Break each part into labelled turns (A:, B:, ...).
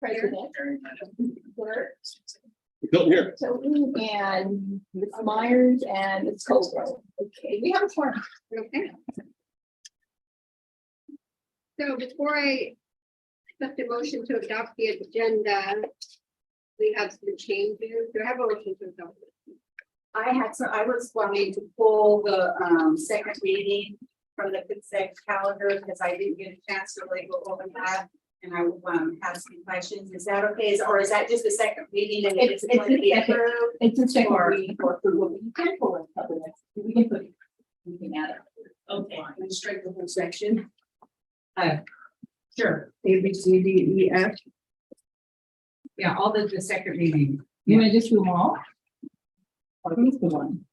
A: President, clerk,
B: Bill here.
A: Tony, and Ms. Myers and Ms. Colgrove. Okay, we have a forum.
C: Okay. So before I accept a motion to adopt the agenda, we have some changes. Do I have a motion to adopt?
D: I was wanting to pull the second reading from the consent calendar because I didn't get a chance to really go over that. And I have some questions. Is that okay? Or is that just the second reading and it's going to be approved?
A: It's a second reading for approval. You can pull it. We can put it. We can add it.
D: Okay, and strike the whole section.
E: Sure. A, B, C, D, E, F. Yeah, all the second reading.
A: You want to just do them all? Or who's the one?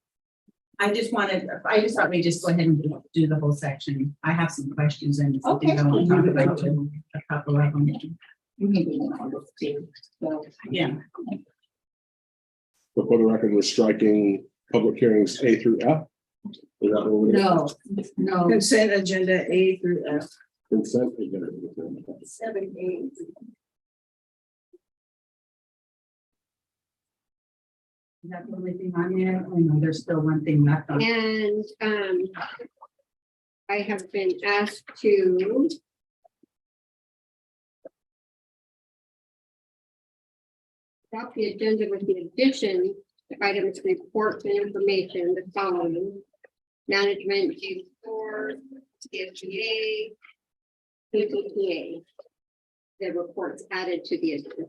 D: I just thought we'd just go ahead and do the whole section. I have some questions and I
A: Okay.
D: want to talk about a couple of them.
A: You can do them all those too. So,
D: Yeah.
B: But for the record, we're striking public hearings A through F. Is that what we're gonna-
A: no.
E: Consent agenda A through F.
B: Consent agenda.
D: 7, 8. Is that the only thing on there? I know there's still one thing left on.
C: And I have been asked to adopt the agenda with the addition to items, reports, and information, the following: management, G4, CSBA, KTJUSD. The reports added to the agenda.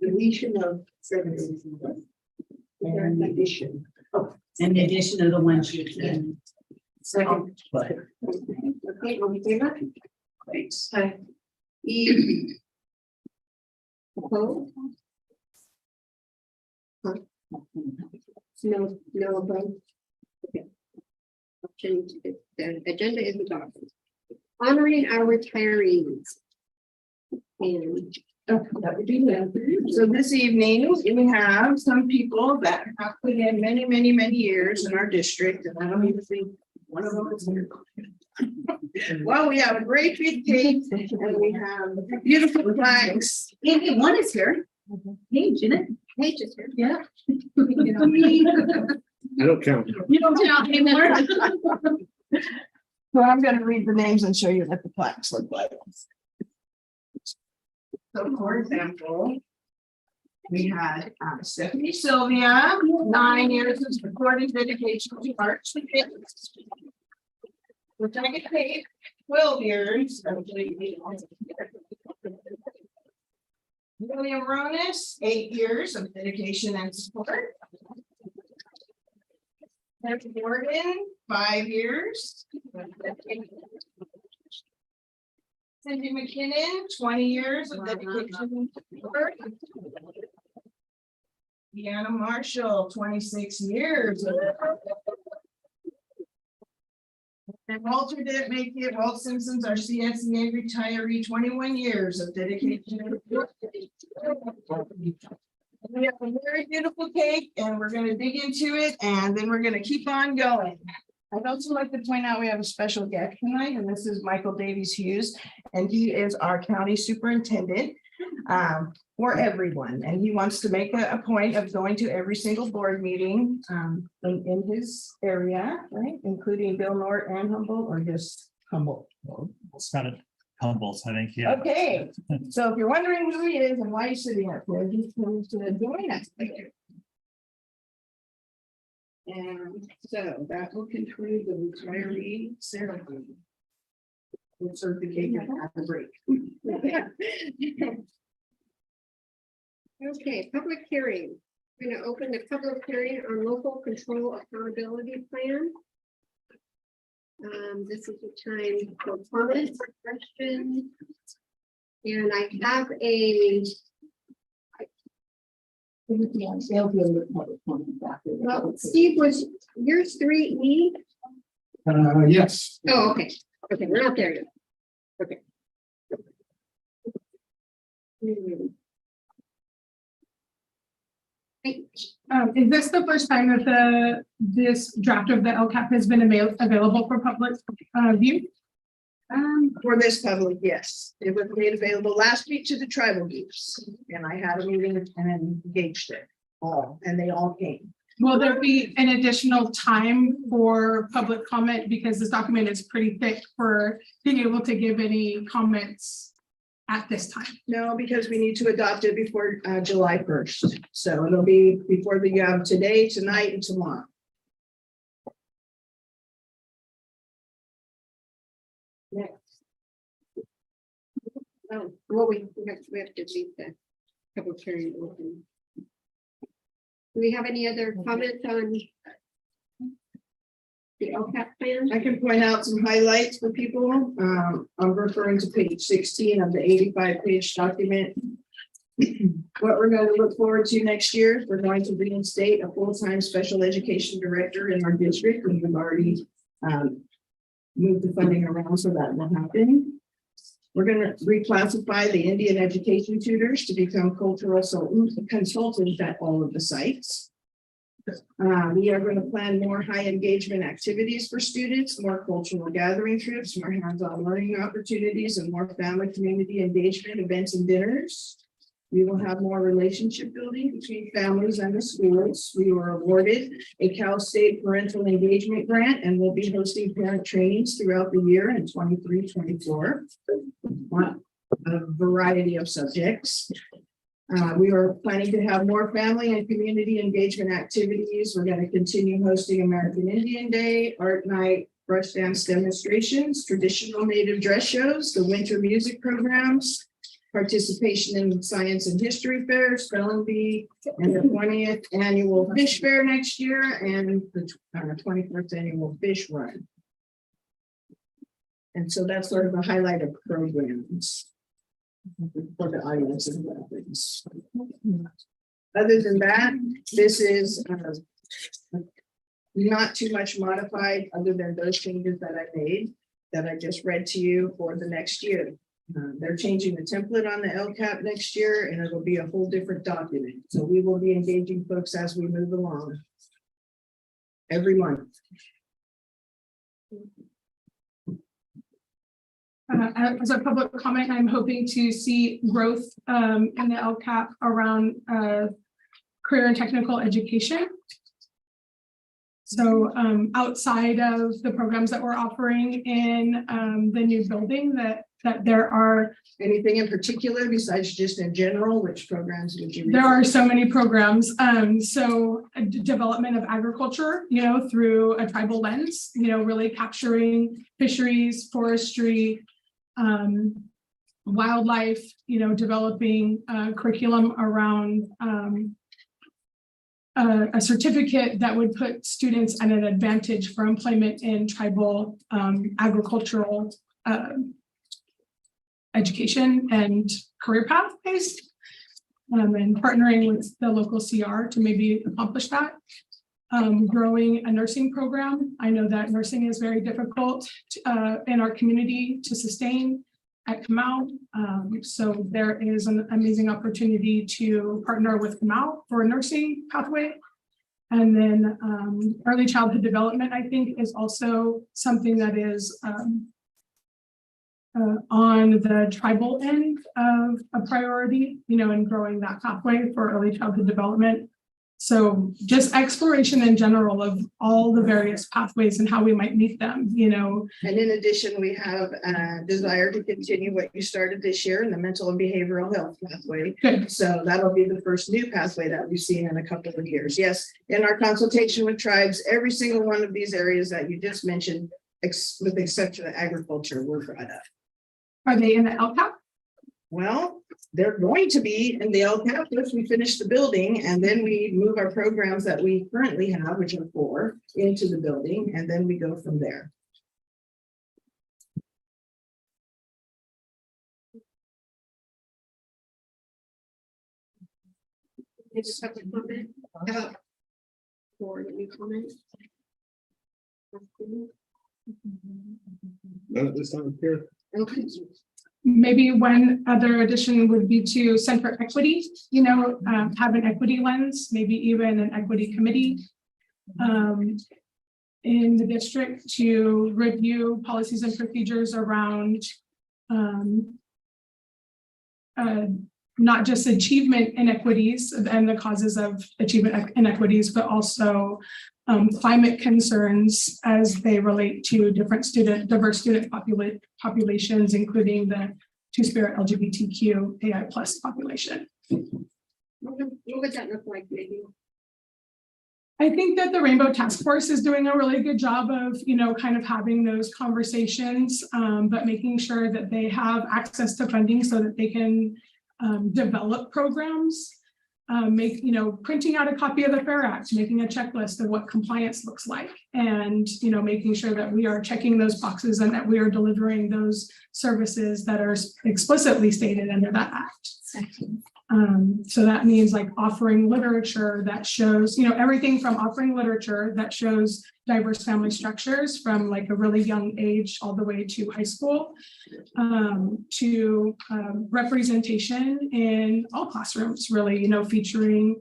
E: Deletion of 7. And addition.
D: In addition to the ones you said.
E: Second.
C: Okay, all in favor?
E: Thanks.
C: E. Opposed? No opposed. Okay. Option, the agenda is adopted. Honoring our retirees. And
A: That would be good.
E: So this evening, we have some people that have put in many, many, many years in our district, and I don't even think one of them is here. Well, we have a great big cake, and we have beautiful flags.
D: Maybe one is here. Hey, Janet.
C: hey, just here.
D: Yeah.
B: I don't count.
D: You don't count anymore.
E: So I'm gonna read the names and show you what the plaques look like. So for example, we had Stephanie Sylvia, 9 years of recorded dedication to arts and fitness. Rebecca Kate, 12 years. William Ronis, 8 years of dedication and support. Nancy Morgan, 5 years. Cindy McKinnon, 20 years of dedication and support. Deanna Marshall, 26 years. And Walter didn't make it. Walt Simpson's our CSEA retiree, 21 years of dedication. And support. We have a very beautiful cake and we're gonna dig into it and then we're gonna keep on going. I'd also like to point out we have a special guest tonight, and this is Michael Davies Hughes, and he is our county superintendent for everyone. And he wants to make a point of going to every single board meeting in his area, right? Including Bill Nort and Humboldt, or just Humboldt.
F: It's kind of Humboldt, I think, yeah.
E: Okay, so if you're wondering who he is and why he's sitting up there, he's coming to join us. And so that will conclude the retiree ceremony. We'll serve the cake at the break.
C: Okay, public hearing. We're going to open the public hearing on local control accountability plan. This is the time for comments or questions. And I have a, well, Steve, was yours 3E?
B: Yes.
C: Oh, okay. Okay, we're not there yet. Okay.
G: Is this the first time that this draft of the LCAP has been available for public view?
E: For this public, yes, it was made available last week to the tribal groups, and I had a meeting and engaged it all, and they all came.
G: Will there be an additional time for public comment, because this document is pretty thick for being able to give any comments at this time?
E: No, because we need to adopt it before July 1st. So it'll be before the today, tonight, and tomorrow.
C: Next. Oh, well, we have to leave the public hearing open. Do we have any other comments on the LCAP plan?
E: I can point out some highlights for people. I'm referring to page 16 of the 85-page document. What we're going to look forward to next year, we're going to reinstate a full-time special education director in our district. We've already moved the funding around so that will happen. We're going to reclassify the Indian education tutors to become cultural consultants at all of the sites. We are going to plan more high engagement activities for students, more cultural gathering trips, more hands-on learning opportunities, and more family community engagement events and dinners. We will have more relationship building between families and the schools. We were awarded a Cal State Parental Engagement Grant and will be hosting parent trainings throughout the year in 23-24 on a variety of subjects. We are planning to have more family and community engagement activities. We're going to continue hosting American Indian Day, art night, brush dance demonstrations, traditional native dress shows, the winter music programs, participation in science and history fairs, spelling bee, and the 20th annual fish fair next year, and the 21st annual fish run. And so that's sort of a highlight of programs for the audience and things. Other than that, this is not too much modified other than those changes that I made that I just read to you for the next year. They're changing the template on the LCAP next year, and it'll be a whole different document. So we will be engaging folks as we move along every month.
G: As a public comment, I'm hoping to see growth in the LCAP around career and technical education. So outside of the programs that we're offering in the new building, that there are.
E: Anything in particular besides just in general, which programs would you?
G: There are so many programs. So development of agriculture, through a tribal lens, really capturing fisheries, forestry, wildlife, developing curriculum around a certificate that would put students at an advantage for employment in tribal agricultural education and career path based, and partnering with the local CR to maybe accomplish that. Growing a nursing program. I know that nursing is very difficult in our community to sustain at Kamau. So there is an amazing opportunity to partner with Kamau for a nursing pathway. And then early childhood development, I think, is also something that is on the tribal end of a priority, and growing that pathway for early childhood development. So just exploration in general of all the various pathways and how we might meet them,
E: And in addition, we have a desire to continue what you started this year in the mental and behavioral health pathway.
G: Good.
E: So that'll be the first new pathway that we've seen in a couple of years. Yes, in our consultation with tribes, every single one of these areas that you just mentioned, with the exception of agriculture, were brought up.
G: Are they in the LCAP?
E: Well, they're going to be in the LCAP once we finish the building, and then we move our programs that we currently have, which are 4, into the building, and then we go from there.
C: Just have a comment about or any comment?
B: None at this time here.
C: Okay.
G: maybe one other addition would be to center equity, you know, have an equity lens, maybe even an equity committee in the district to review policies and procedures around not just achievement inequities and the causes of achievement inequities, but also climate concerns as they relate to diverse student populations, including the Two-Spirit LGBTQ AI plus population.
C: What would that look like, maybe?
G: I think that the Rainbow Task Force is doing a really good job of, you know, kind of having those conversations, but making sure that they have access to funding so that they can develop programs, printing out a copy of the FAIR Act, making a checklist of what compliance looks like, and, you know, making sure that we are checking those boxes and that we are delivering those services that are explicitly stated under that act. So that means like offering literature that shows, you know, everything from offering literature that shows diverse family structures from like a really young age all the way to high school, to representation in all classrooms, really, you know, featuring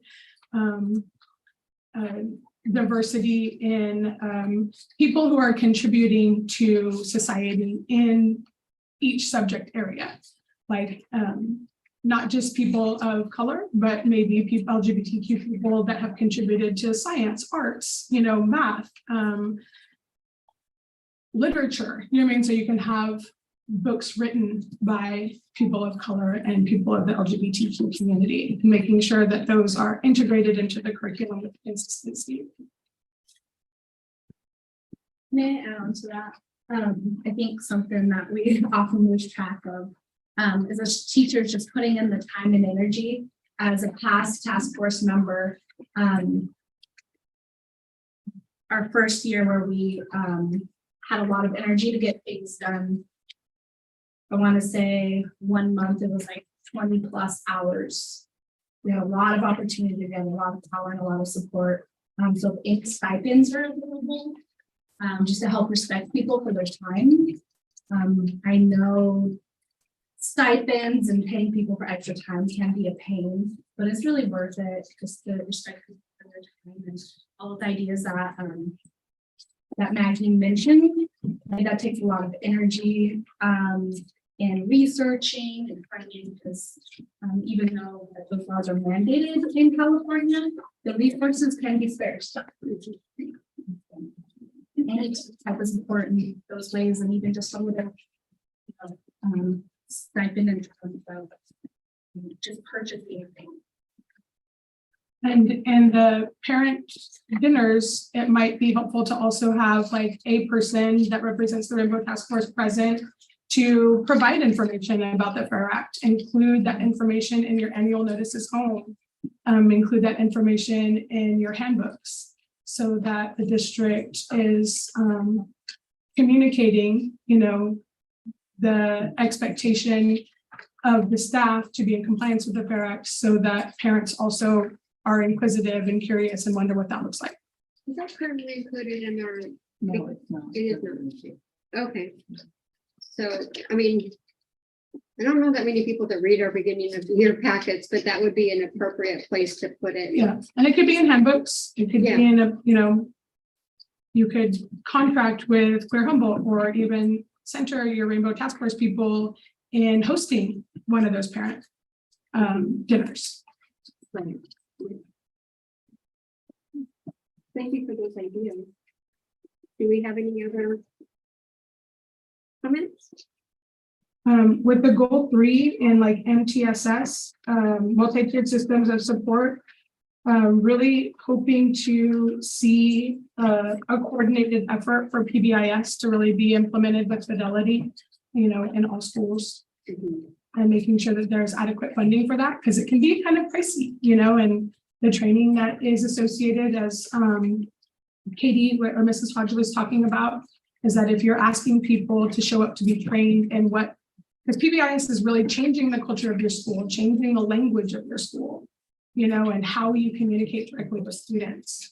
G: diversity in people who are contributing to society in each subject area, like not just people of color, but maybe people, LGBTQ people that have contributed to science, arts, you know, math, literature, you know what I mean? So you can have books written by people of color and people of the LGBTQ community, making sure that those are integrated into the curriculum with consistency.
A: May I add on to that? I think something that we often lose track of is as teachers just putting in the time and energy. As a past task force member, our first year where we had a lot of energy to get things done, I want to say 1 month it was like 20+ hours. We had a lot of opportunity to get a lot of talent, a lot of support. So if stipends are available, just to help respect people for their time. I know stipends and paying people for extra time can be a pain, but it's really worth it just to respect people for their time and all of the ideas that that Maggie mentioned. That takes a lot of energy in researching and finding, because even though those laws are mandated in California, the resources can be scarce. Any type of support in those ways, and even just some of the stipend in terms of just purchasing things.
G: And the parent dinners, it might be helpful to also have like a person that represents the Rainbow Task Force present to provide information about the FAIR Act. Include that information in your annual notices home. Include that information in your handbooks, so that the district is communicating, you know, the expectation of the staff to be in compliance with the FAIR Act, so that parents also are inquisitive and curious and wonder what that looks like.
C: Is that currently included in our?
A: No, it's not.
C: It is not. Okay. So, I mean, I don't know that many people that read our beginning of the year packets, but that would be an appropriate place to put it.
G: Yeah, and it could be in handbooks. It could
C: Yeah.
G: be in a, you know, you could contract with Clear Humboldt or even center your Rainbow Task Force people in hosting one of those parent dinners.
C: Thank you for those ideas. Do we have any other comments?
G: With the goal 3 in like MTSS, multi-tiered systems of support, really hoping to see a coordinated effort for PBIS to really be implemented with fidelity, you know, in all schools, and making sure that there's adequate funding for that, because it can be kind of pricey, you know, and the training that is associated, as Katie or Mrs. Hodge was talking about, is that if you're asking people to show up to be trained in what, because PBIS is really changing the culture of your school, changing the language of your school, you know, and how you communicate directly with students,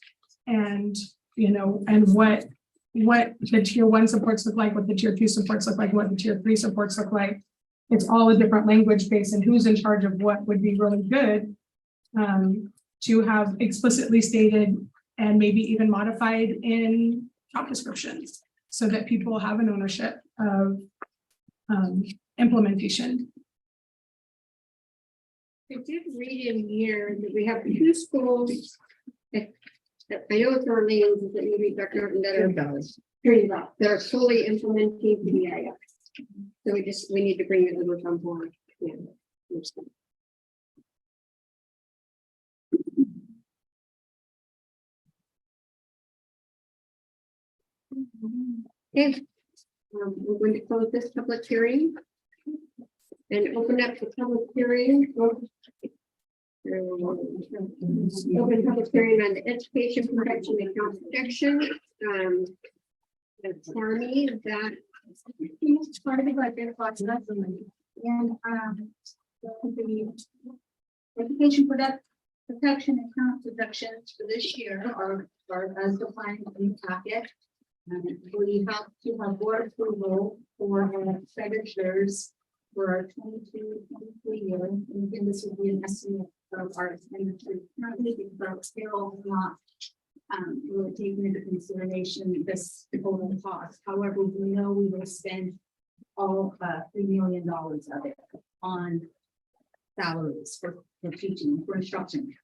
G: and, you know, and what the tier 1 supports look like, what the tier 2 supports look like, what the tier 3 supports look like. it's all a different language base and who's in charge of what would be really good. To have explicitly stated and maybe even modified in job descriptions so that people have an ownership of implementation.
C: I did read in here that we have 2 schools. I know it's Orleans, that maybe Dr. Norton that are fully implementing PBIS. So we need to bring it over on board. Yeah. Okay, we're going to close this public hearing and open up the public hearing. Open public hearing on the education protection and account protection. Farming that.
A: It's part of the budget, and the education protection account deductions for this year are as defined in the packet. We have to have board approval for our expenditures for our 22-23 year. And again, this will be an estimate of our expenditures currently, because still not really taking into consideration this total cost. However, we know we will spend all $3 million of it on salaries for teaching, for instruction.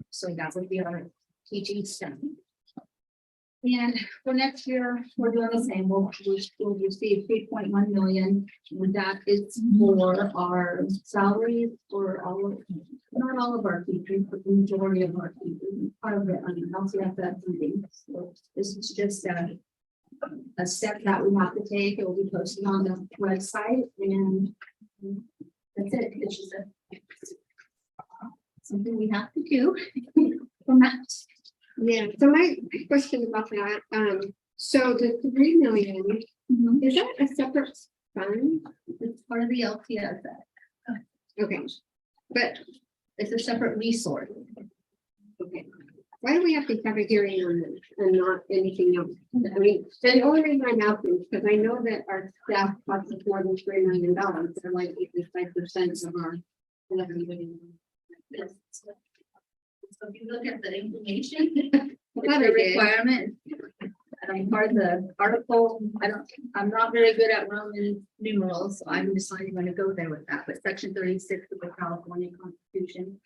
A: So that would be our teaching staff. And for next year, we're doing the same. We'll receive 3.1 million. And that is for our salaries for not all of our teachers, but the majority of our teachers. Part of it on LCFF funding. So this is just a step that we have to take. It will be posted on the website, and that's it. It's just something we have to do for Matt.
C: Yeah, so my question about that, so the 3 million, is that a separate fund?
A: It's part of the LTFF.
C: Okay, but
A: It's a separate resource.
C: okay, why do we have to have a hearing on this and not anything else? I mean, the only reason I'm asking is because I know that our staff costs us more than $3 million. They're like 85% of our 11 million.
A: So if you look at the information,
C: I thought
A: the
C: I did.
A: requirement. And part of the article, I'm not very good at Roman numerals, so I'm just not even going to go there with that, but section 36 of the California Constitution.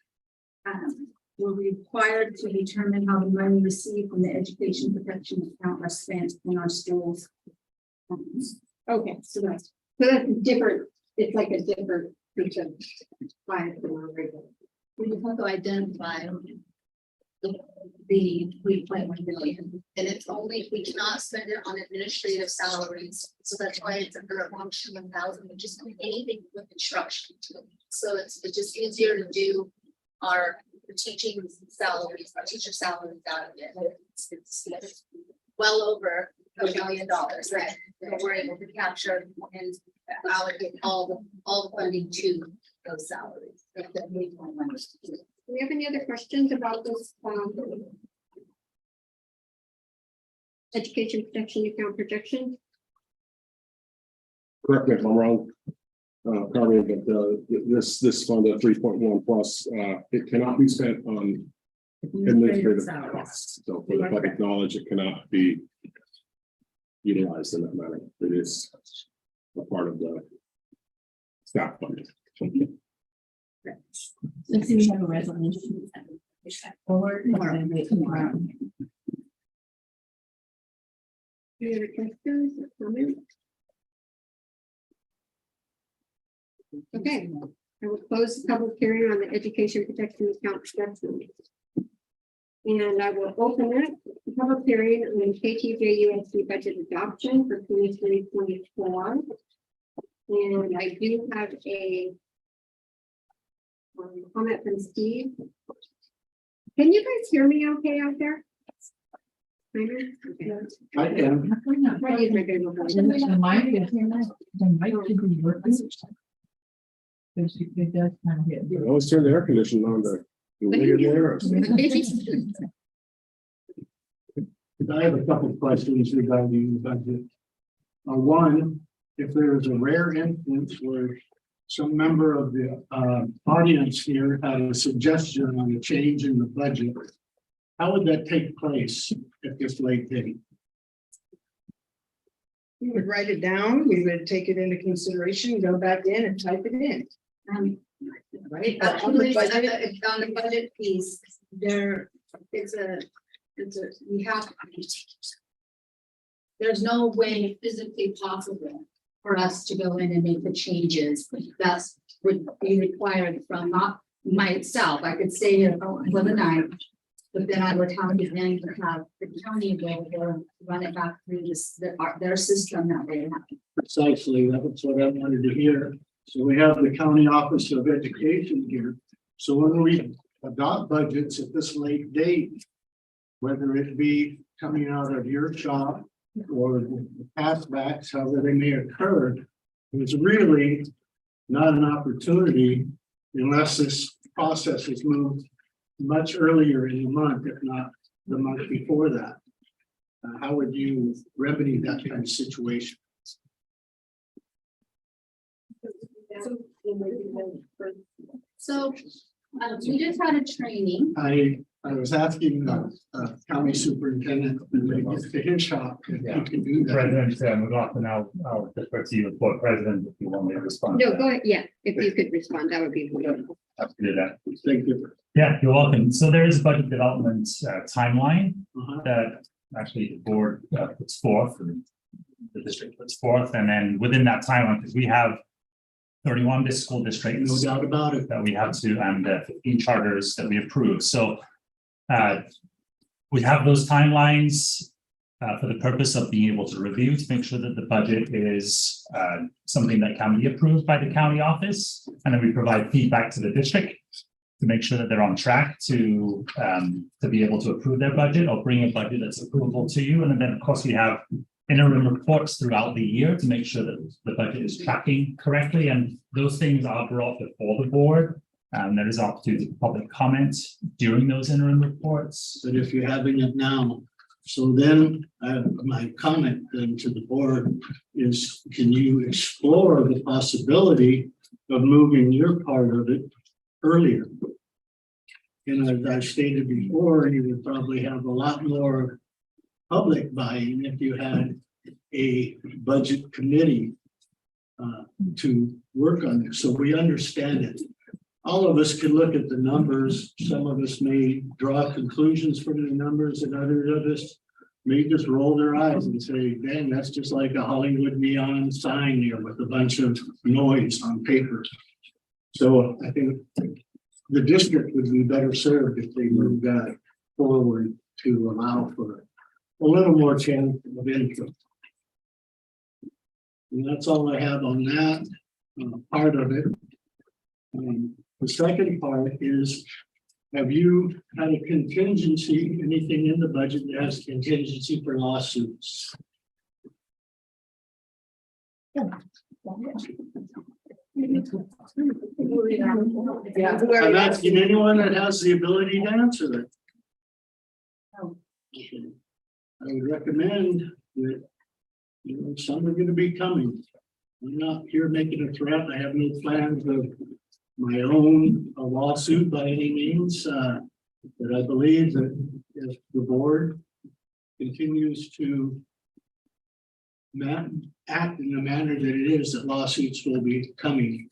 A: We're required to determine how the money received from the education protection account are spent in our schools.
C: Okay, so that's different, it's like a different feature. Fine, from our regular.
A: We just have to identify the 3.1 million, and it's only, we cannot spend it on administrative salaries, so that's why it's under a function of housing, which is anything with instruction. So it's just easier to do our teaching salaries, our teacher salaries out of it. It's well over $1 million, right? That we're able to capture and allocate all the funding to those salaries.
C: Do we have any other questions about this? Education protection account projection?
B: Correct me if I'm wrong. Carmen, but this fund of 3.1 plus, it cannot be spent on administrative costs. So for the public knowledge, it cannot be utilized in that manner. It is a part of the staff funding.
H: Let's see, we have a resolution. Forward.
C: Any other questions or comments? Okay, I will close the public hearing on the education protection account projection. And I will open it, the public hearing on KTJUSD budget adoption for 23-24. And I do have a comment from Steve. Can you guys hear me okay out there? Okay.
I: I can.
C: What is my good one?
H: The mic should be working. Because it does kind of get.
B: I always turn the air conditioning on to.
I: I have a couple of questions regarding the budget. One, if there is a rare instance where some member of the audience here had a suggestion on a change in the budget. How would that take place at this late date?
E: We would write it down, we would take it into consideration, go back in and type it in. Right?
D: Actually, on the budget piece, we have. There's no way physically possible for us to go in and make the changes that would be required from not myself. I could stay here for the night. But then I would have to then have the county go there and run it back through their system that they have.
I: Precisely, that's what I wanted to hear. So we have the County Office of Education here. So when we adopt budgets at this late date, whether it be coming out of your shop or the passbacks, however they may occur, it's really not an opportunity unless this process is moved much earlier in the month, if not the month before that. How would you remedy that kind of situation?
A: So we just had a training.
I: I was asking the county superintendent when they get to his shop if he can do that.
F: President McLaughlin, I'll defer to you, Board President, if you want me to respond.
C: No, go ahead. Yeah, if you could respond, that would be wonderful.
F: Happy to do that.
I: Thank you.
F: Yeah, you're welcome. So there is a budget development timeline
I: Uh-huh.
F: that actually the board puts forth and the district puts forth. And then within that timeline, because we have 31 school districts.
I: No doubt about it.
F: That we have to, and 15 charters that we approve. So we have those timelines for the purpose of being able to review to make sure that the budget is something that can be approved by the county office. And then we provide feedback to the district to make sure that they're on track to be able to approve their budget or bring a budget that's approvable to you. And then, of course, we have interim reports throughout the year to make sure that the budget is tracking correctly. And those things are brought before the board. There is opportunity for public comment during those interim reports.
I: But if you're having it now, so then my comment then to the board is, can you explore the possibility of moving your part of it earlier? And as I stated before, you would probably have a lot more public buy-in if you had a budget committee to work on it. So we understand it. All of us can look at the numbers. Some of us may draw conclusions from the numbers, and others of us may just roll their eyes and say, dang, that's just like a Hollywood neon sign here with a bunch of noise on paper. So I think the district would be better served if they moved that forward to allow for a little more chance of input. And that's all I have on that part of it. The second part is, have you had a contingency, anything in the budget that has contingency for lawsuits? I'm asking anyone that has the ability to answer that. Okay. I would recommend that, some are going to be coming. I'm not here making a threat. I have no plans of my own lawsuit by any means, but I believe that if the board continues to act in the manner that it is, that lawsuits will be coming.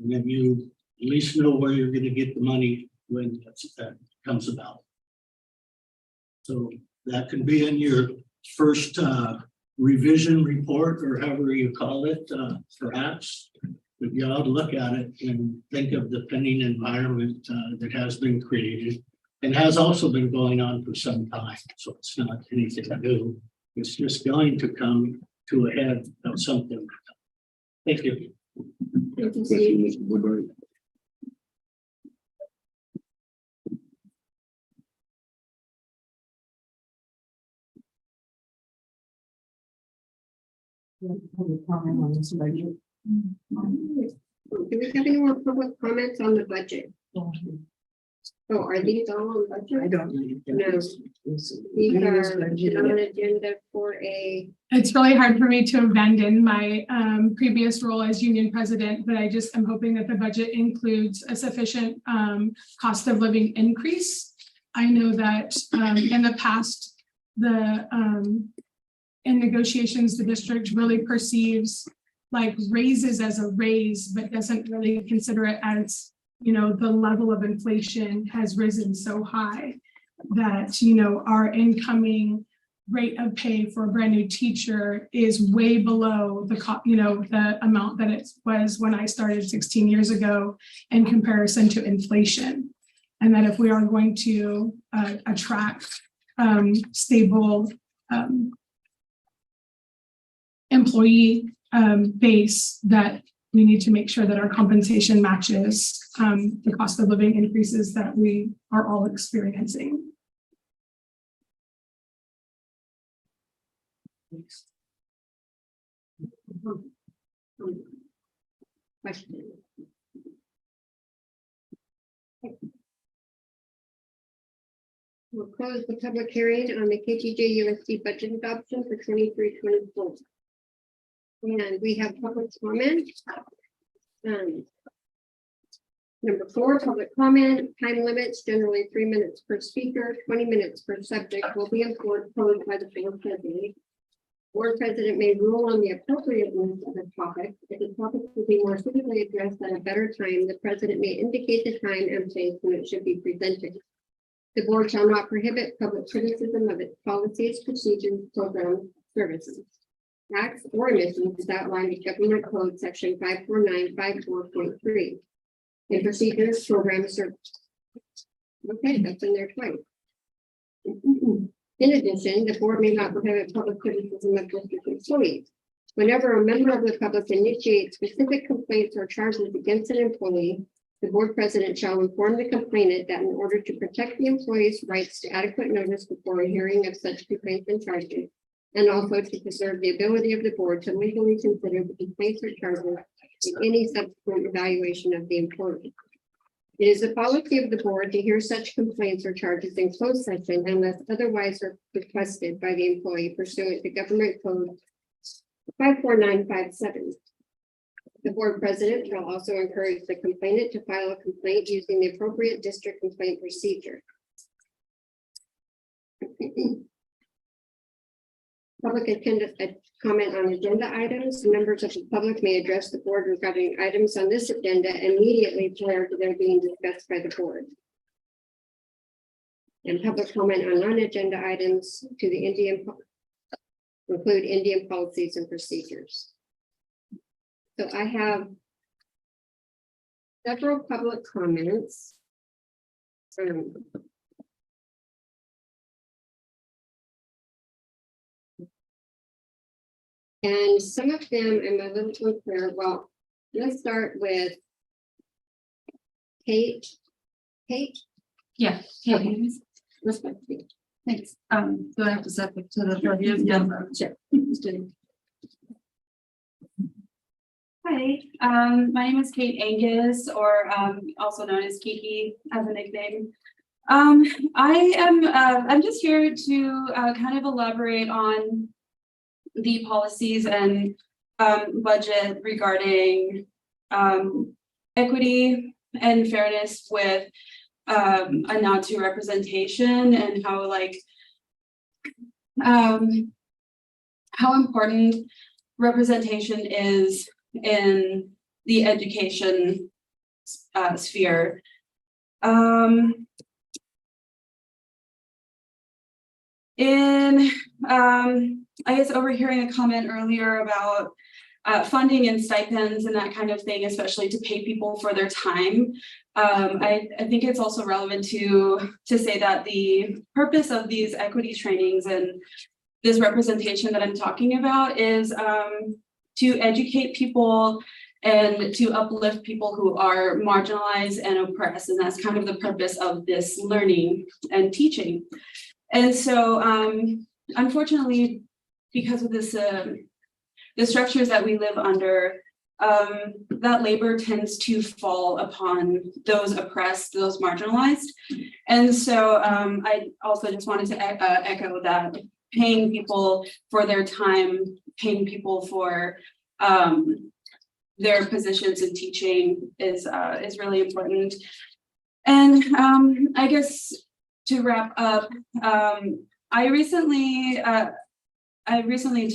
I: And then you at least know where you're going to get the money when that comes about. So that could be in your first revision report, or however you call it, perhaps. But you ought to look at it and think of the pending environment that has been created and has also been going on for some time. So it's not anything new. It's just going to come to a head of something. Thank you.
C: Thank you, Steve. Do we have any more public comments on the budget? So are these all on budget?
E: I don't know.
C: No. These are not on agenda for a,
G: It's really hard for me to abandon my previous role as union president, but I just am hoping that the budget includes a sufficient cost of living increase. I know that in the past, in negotiations, the district really perceives like raises as a raise, but doesn't really consider it as, the level of inflation has risen so high that, our incoming rate of pay for a brand new teacher is way below the amount that it was when I started 16 years ago in comparison to inflation. And that if we are going to attract stable employee base, that we need to make sure that our compensation matches the cost of living increases that we are all experiencing.
C: question. We'll close the public hearing on the KTJUSD budget adoption for 23-24. And we have public comment. Number 4, public comment. Time limits, generally 3 minutes per speaker, 20 minutes per subject, will be imposed by the board president. Board president may rule on the appropriateness of the topic. If the topic will be more suitably addressed at a better time, the president may indicate the time and place when it should be presented. The board shall not prohibit public criticism of its policies, procedures, programs, services, acts, or omissions as outlined in Government Code Section 54954.3. In procedures, programs, services. Okay, that's in there twice. In addition, the board may not prohibit public criticism of district employees. Whenever a member of the public initiates specific complaints or charges against an employee, the board president shall inform the complainant that in order to protect the employee's rights to adequate notice before a hearing of such complaints and charges, and also to preserve the ability of the board to legally consider the complaints or charges in any subsequent evaluation of the employee. It is the policy of the board to hear such complaints or charges in closed session unless otherwise requested by the employee pursuant to Government Code 54957. The board president shall also encourage the complainant to file a complaint using the appropriate district complaint procedure. Public comment on agenda items. Members of the public may address the board regarding items on this agenda immediately prior to their being discussed by the board. And public comment on non-agenda items to the include Indian policies and procedures. So I have several public comments. And some of them I'm a little unclear. Well, let's start with Kate. Kate?
J: Yeah.
C: Okay.
J: Thanks. Do I have to step up to the podium? Yeah. Sure. Hi, my name is Kate Angus, or also known as Kiki as a nickname. I'm just here to kind of elaborate on the policies and budget regarding equity and fairness with a nod to representation, and how how important representation is in the education sphere. I guess overhearing a comment earlier about funding and stipends and that kind of thing, especially to pay people for their time. I think it's also relevant to say that the purpose of these equity trainings and this representation that I'm talking about is to educate people and to uplift people who are marginalized and oppressed. And that's kind of the purpose of this learning and teaching. And so, unfortunately, because of this, the structures that we live under, that labor tends to fall upon those oppressed, those marginalized. And so I also just wanted to echo that paying people for their time, paying people for their positions in teaching is really important. And I guess to wrap up, I recently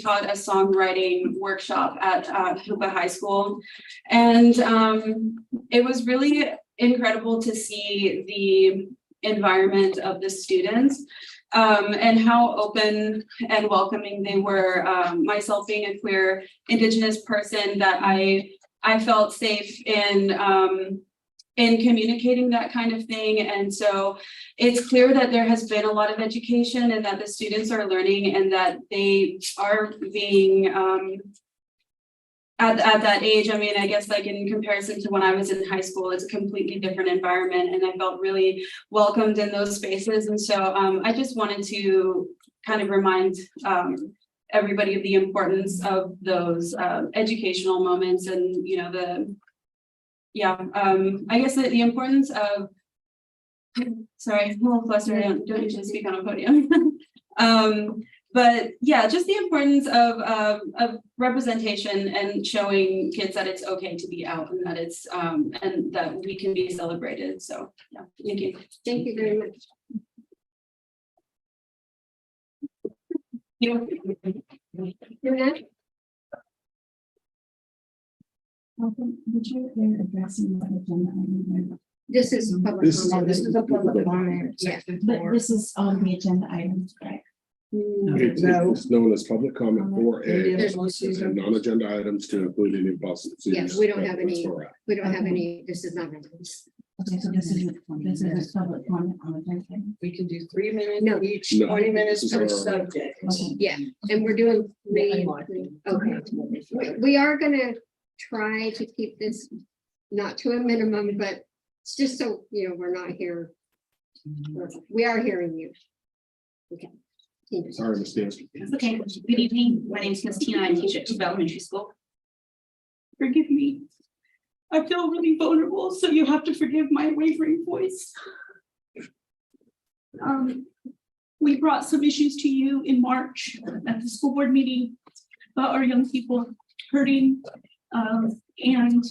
J: taught a songwriting workshop at Hoopa High School, and it was really incredible to see the environment of the students and how open and welcoming they were. Myself being a queer Indigenous person, that I felt safe in communicating that kind of thing. And so it's clear that there has been a lot of education and that the students are learning and that they are being at that age. I mean, I guess like in comparison to when I was in high school, it's a completely different environment, and I felt really welcomed in those spaces. And so I just wanted to kind of remind everybody of the importance of those educational moments, and I guess the importance of, sorry, I'm a little flustered, I don't usually speak on a podium. But yeah, just the importance of representation and showing kids that it's okay to be out, and that it's and that we can be celebrated. So yeah, thank you.
C: Thank you very much. You're next.
H: Addressing the agenda item.
C: This is public
B: This
C: comment.
E: This is a public comment.
C: Yeah.
H: But this is on the agenda items, right?
B: It's known as public comment for
C: There's
B: and non-agenda items to include any possible.
C: Yes, we don't have any. We don't have any, this is not.
H: Okay, so this is a public comment on the agenda.
E: We can do 3 minutes
C: No.
E: each,
B: No,
E: 20 minutes
B: this is
E: per
B: our-
E: subject.
H: Okay.
C: Yeah, and we're doing. Okay, we are gonna try to keep this not to a minimum, but it's just so, we're not here. We are hearing you. Okay.
B: Sorry, Ms. Dansky.
K: That's okay. Good evening. My name is Christina. I teach at Tuba Elementary School.
J: Forgive me. I feel really vulnerable, so you have to forgive my wavering voice. We brought some issues to you in March at the school board meeting about our young people hurting. And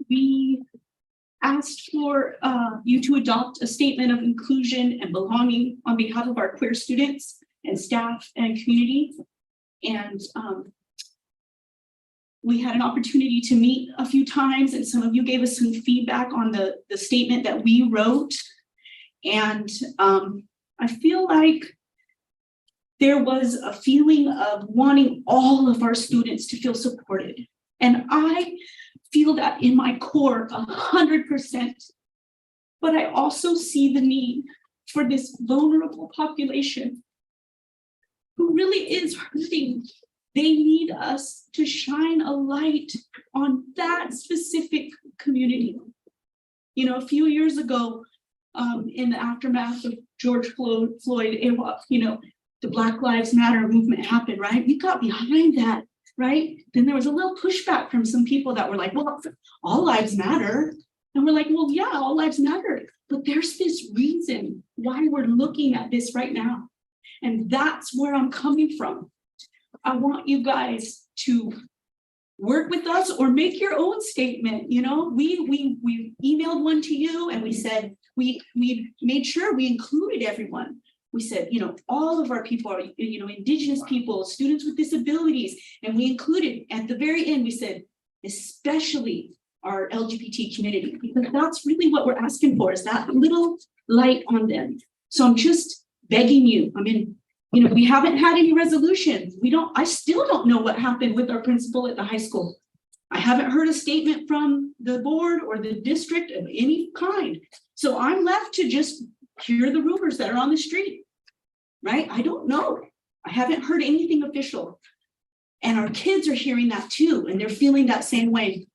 J: we asked for you to adopt a statement of inclusion and belonging on behalf of our queer students and staff and community. And we had an opportunity to meet a few times, and some of you gave us some feedback on the statement that we wrote. And I feel like there was a feeling of wanting all of our students to feel supported. And I feel that in my core 100%. But I also see the need for this vulnerable population who really is hurting. They need us to shine a light on that specific community. A few years ago, in the aftermath of George Floyd, the Black Lives Matter movement happened, right? We got behind that, right? Then there was a little pushback from some people that were like, well, all lives matter. And we're like, well, yeah, all lives matter. But there's this reason why we're looking at this right now. And that's where I'm coming from. I want you guys to work with us or make your own statement. We emailed one to you, and we said, we made sure we included everyone. We said, all of our people are, Indigenous people, students with disabilities, and we included at the very end, we said, especially our LGBT community, because that's really what we're asking for, is that little light on them. So I'm just begging you. We haven't had any resolutions. I still don't know what happened with our principal at the high school. I haven't heard a statement from the board or the district of any kind. So I'm left to just hear the rumors that are on the street, right? I don't know. I haven't heard anything official. And our kids are hearing that too, and they're feeling that same way.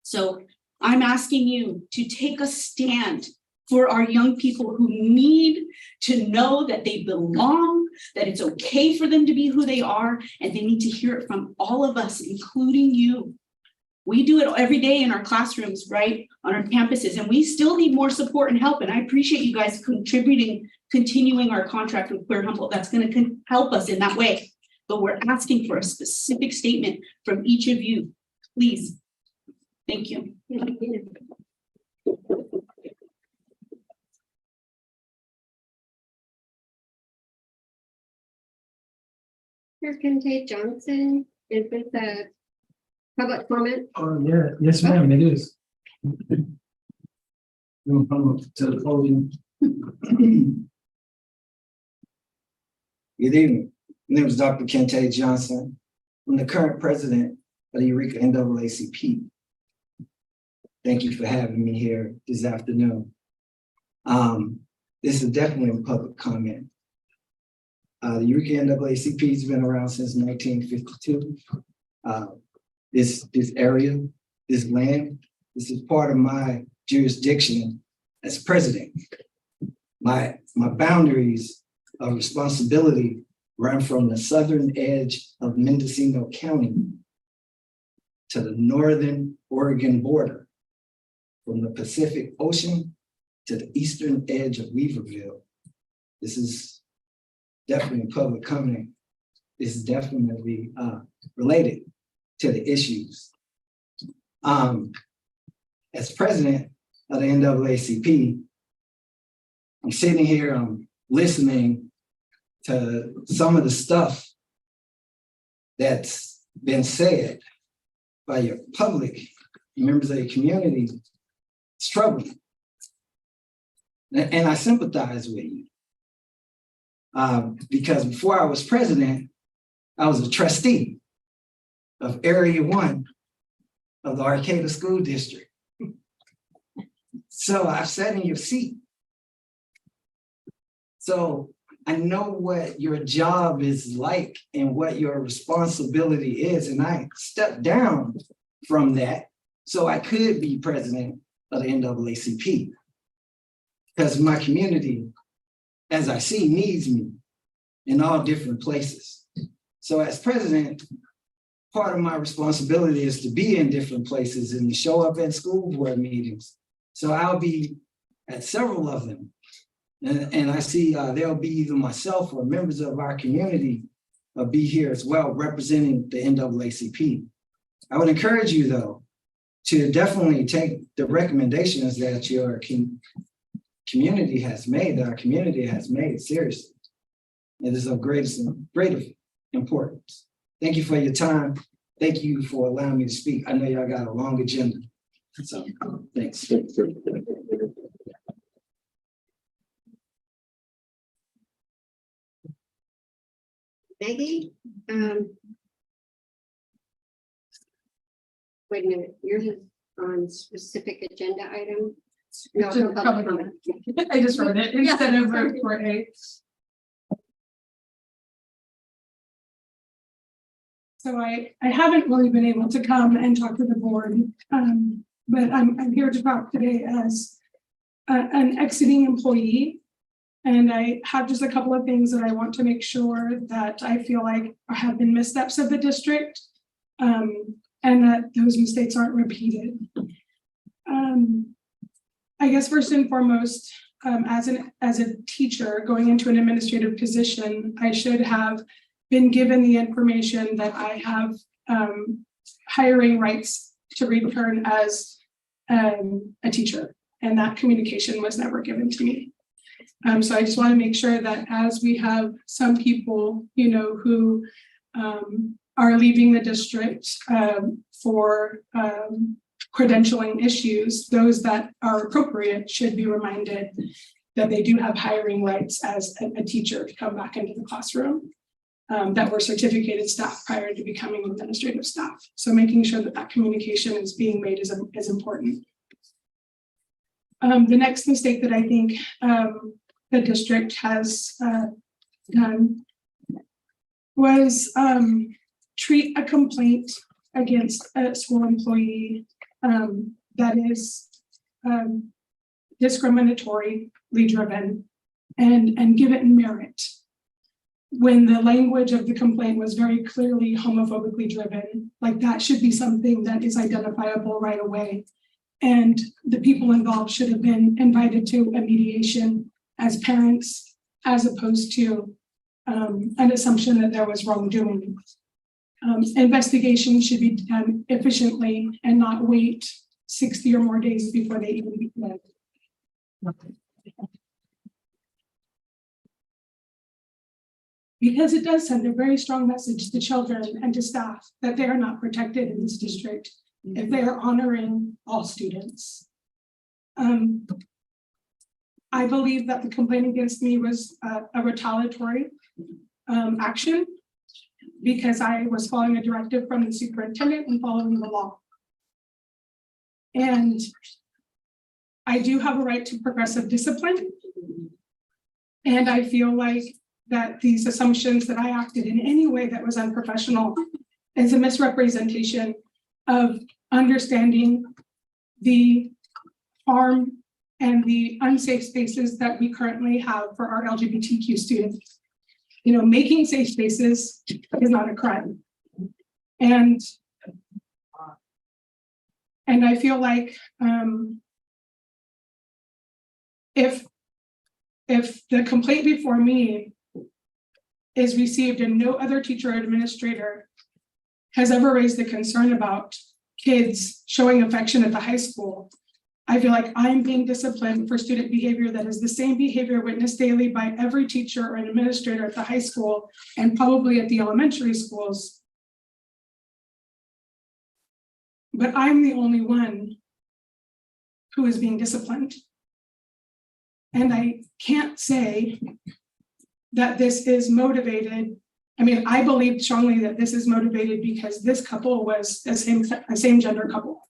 J: So I'm asking you to take a stand for our young people who need to know that they belong, that it's okay for them to be who they are, and they need to hear it from all of us, including you.
K: We do it every day in our classrooms, right, on our campuses, and we still need more support and help. And I appreciate you guys contributing, continuing our contract with Clear Humboldt. That's going to help us in that way. But we're asking for a specific statement from each of you, please. Thank you.
C: Here's KTJUSD. Is this a public comment?
H: Oh, yeah, yes, ma'am, it is. You'll come up to the podium.
L: Good evening. My name is Dr. Kente Johnson. I'm the current president of the Eureka NAACP. Thank you for having me here this afternoon. This is definitely a public comment. The Eureka NAACP has been around since 1952. This area, this land, this is part of my jurisdiction as president. My boundaries of responsibility run from the southern edge of Mendocino County to the northern Oregon border, from the Pacific Ocean to the eastern edge of Weaverville. This is definitely public comment. This is definitely related to the issues. As president of the NAACP, I'm sitting here, I'm listening to some of the stuff that's been said by your public, members of the community. It's troubling. And I sympathize with you. Because before I was president, I was a trustee of Area 1 of the Arcata School District. So I've sat in your seat. So I know what your job is like and what your responsibility is. And I stepped down from that so I could be president of the NAACP. Because my community, as I see, needs me in all different places. So as president, part of my responsibility is to be in different places and to show up at school board meetings. So I'll be at several of them. And I see there'll be either myself or members of our community be here as well, representing the NAACP. I would encourage you, though, to definitely take the recommendations that your community has made, that our community has made seriously. It is of great importance. Thank you for your time. Thank you for allowing me to speak. I know y'all got a long agenda. So thanks.
C: Maggie? Wait a minute, yours is on specific agenda item? No,
G: Just
C: no public
G: public
C: comment.
G: I just wrote it instead of for A. So I haven't really been able to come and talk to the board, but I'm here to talk today as an exiting employee. And I have just a couple of things that I want to make sure that I feel like have been missteps of the district, and that those mistakes aren't repeated. I guess first and foremost, as a teacher going into an administrative position, I should have been given the information that I have hiring rights to return as a teacher, and that communication was never given to me. So I just want to make sure that as we have some people, who are leaving the district for credentialing issues, those that are appropriate should be reminded that they do have hiring rights as a teacher to come back into the classroom, that were certificated staff prior to becoming administrative staff. So making sure that that communication is being made is important. The next mistake that I think the district has done was treat a complaint against a school employee that is discriminatorily driven and give it merit. when the language of the complaint was very clearly homophobically driven, like that should be something that is identifiable right away. And the people involved should have been invited to a mediation as parents, as opposed to an assumption that there was wrongdoing. Investigation should be done efficiently and not wait 60 or more days before they even begin. Because it does send a very strong message to children and to staff that they are not protected in this district if they are honoring all students. I believe that the complaint against me was a retaliatory action because I was following a directive from the superintendent and following the law. And I do have a right to progressive discipline. And I feel like that these assumptions that I acted in any way that was unprofessional is a misrepresentation of understanding the harm and the unsafe spaces that we currently have for our LGBTQ students. You know, making safe spaces is not a crime. And I feel like if the complaint before me is received and no other teacher or administrator has ever raised the concern about kids showing affection at the high school, I feel like I'm being disciplined for student behavior that is the same behavior witnessed daily by every teacher or administrator at the high school and probably at the elementary schools. But I'm the only one who is being disciplined. And I can't say that this is motivated. I mean, I believe strongly that this is motivated because this couple was a same gender couple.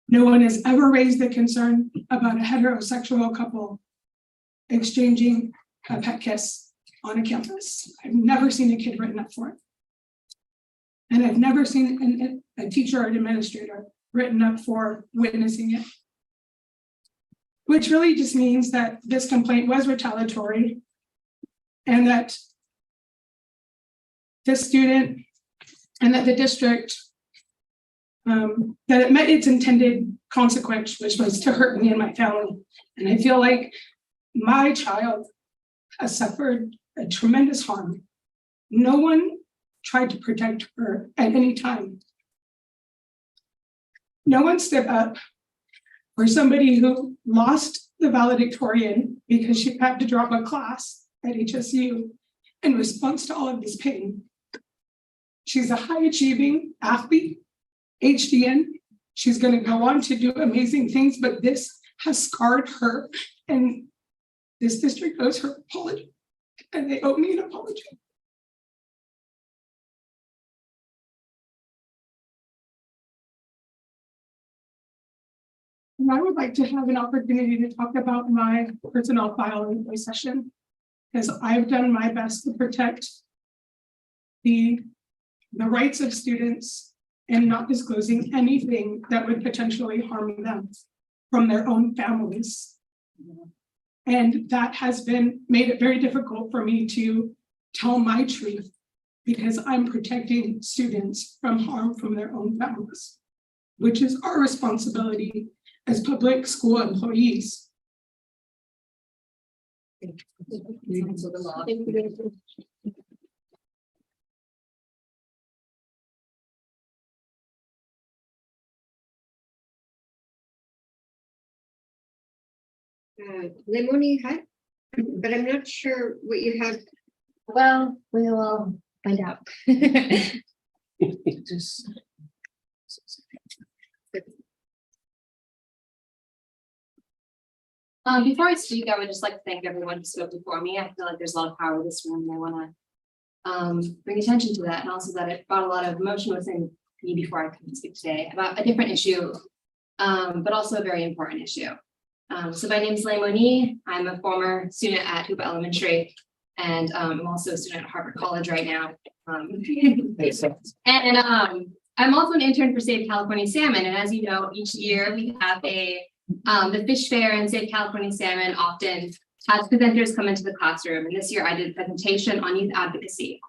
G: No one has ever raised the concern about a heterosexual couple exchanging a pet kiss on a campus. I've never seen a kid written up for it. And I've never seen a teacher or an administrator written up for witnessing it. Which really just means that this complaint was retaliatory and that the student and that the district, that it met its intended consequence, which was to hurt me and my family. And I feel like my child has suffered a tremendous harm. No one tried to protect her at any time. No one stood up for somebody who lost the valedictorian because she had to drop a class at HSU in response to all of this pain. She's a high achieving athlete, HDN. She's going to go on to do amazing things, but this has scarred her, and this district owes her an apology, and they owe me an apology. And I would like to have an opportunity to talk about my personnel file in the session, because I've done my best to protect the rights of students and not disclosing anything that would potentially harm them from their own families. And that has made it very difficult for me to tell my truth because I'm protecting students from harm from their own families, which is our responsibility as public school employees.
C: Lemony had, but I'm not sure what you have.
A: Well, we will find out. Before I speak, I would just like to thank everyone who spoke before me. I feel like there's a lot of power in this room, and I want to bring attention to that, and also that it brought a lot of emotion within me before I could speak today about a different issue, but also a very important issue. So my name is Lemony. I'm a former student at Hoopa Elementary, and I'm also a student at Harvard College right now. I'm also an intern for Save California Salmon, and as you know, each year we have the fish fair, and Save California Salmon often
M: has presenters come into the classroom, and this year I did a presentation on youth advocacy.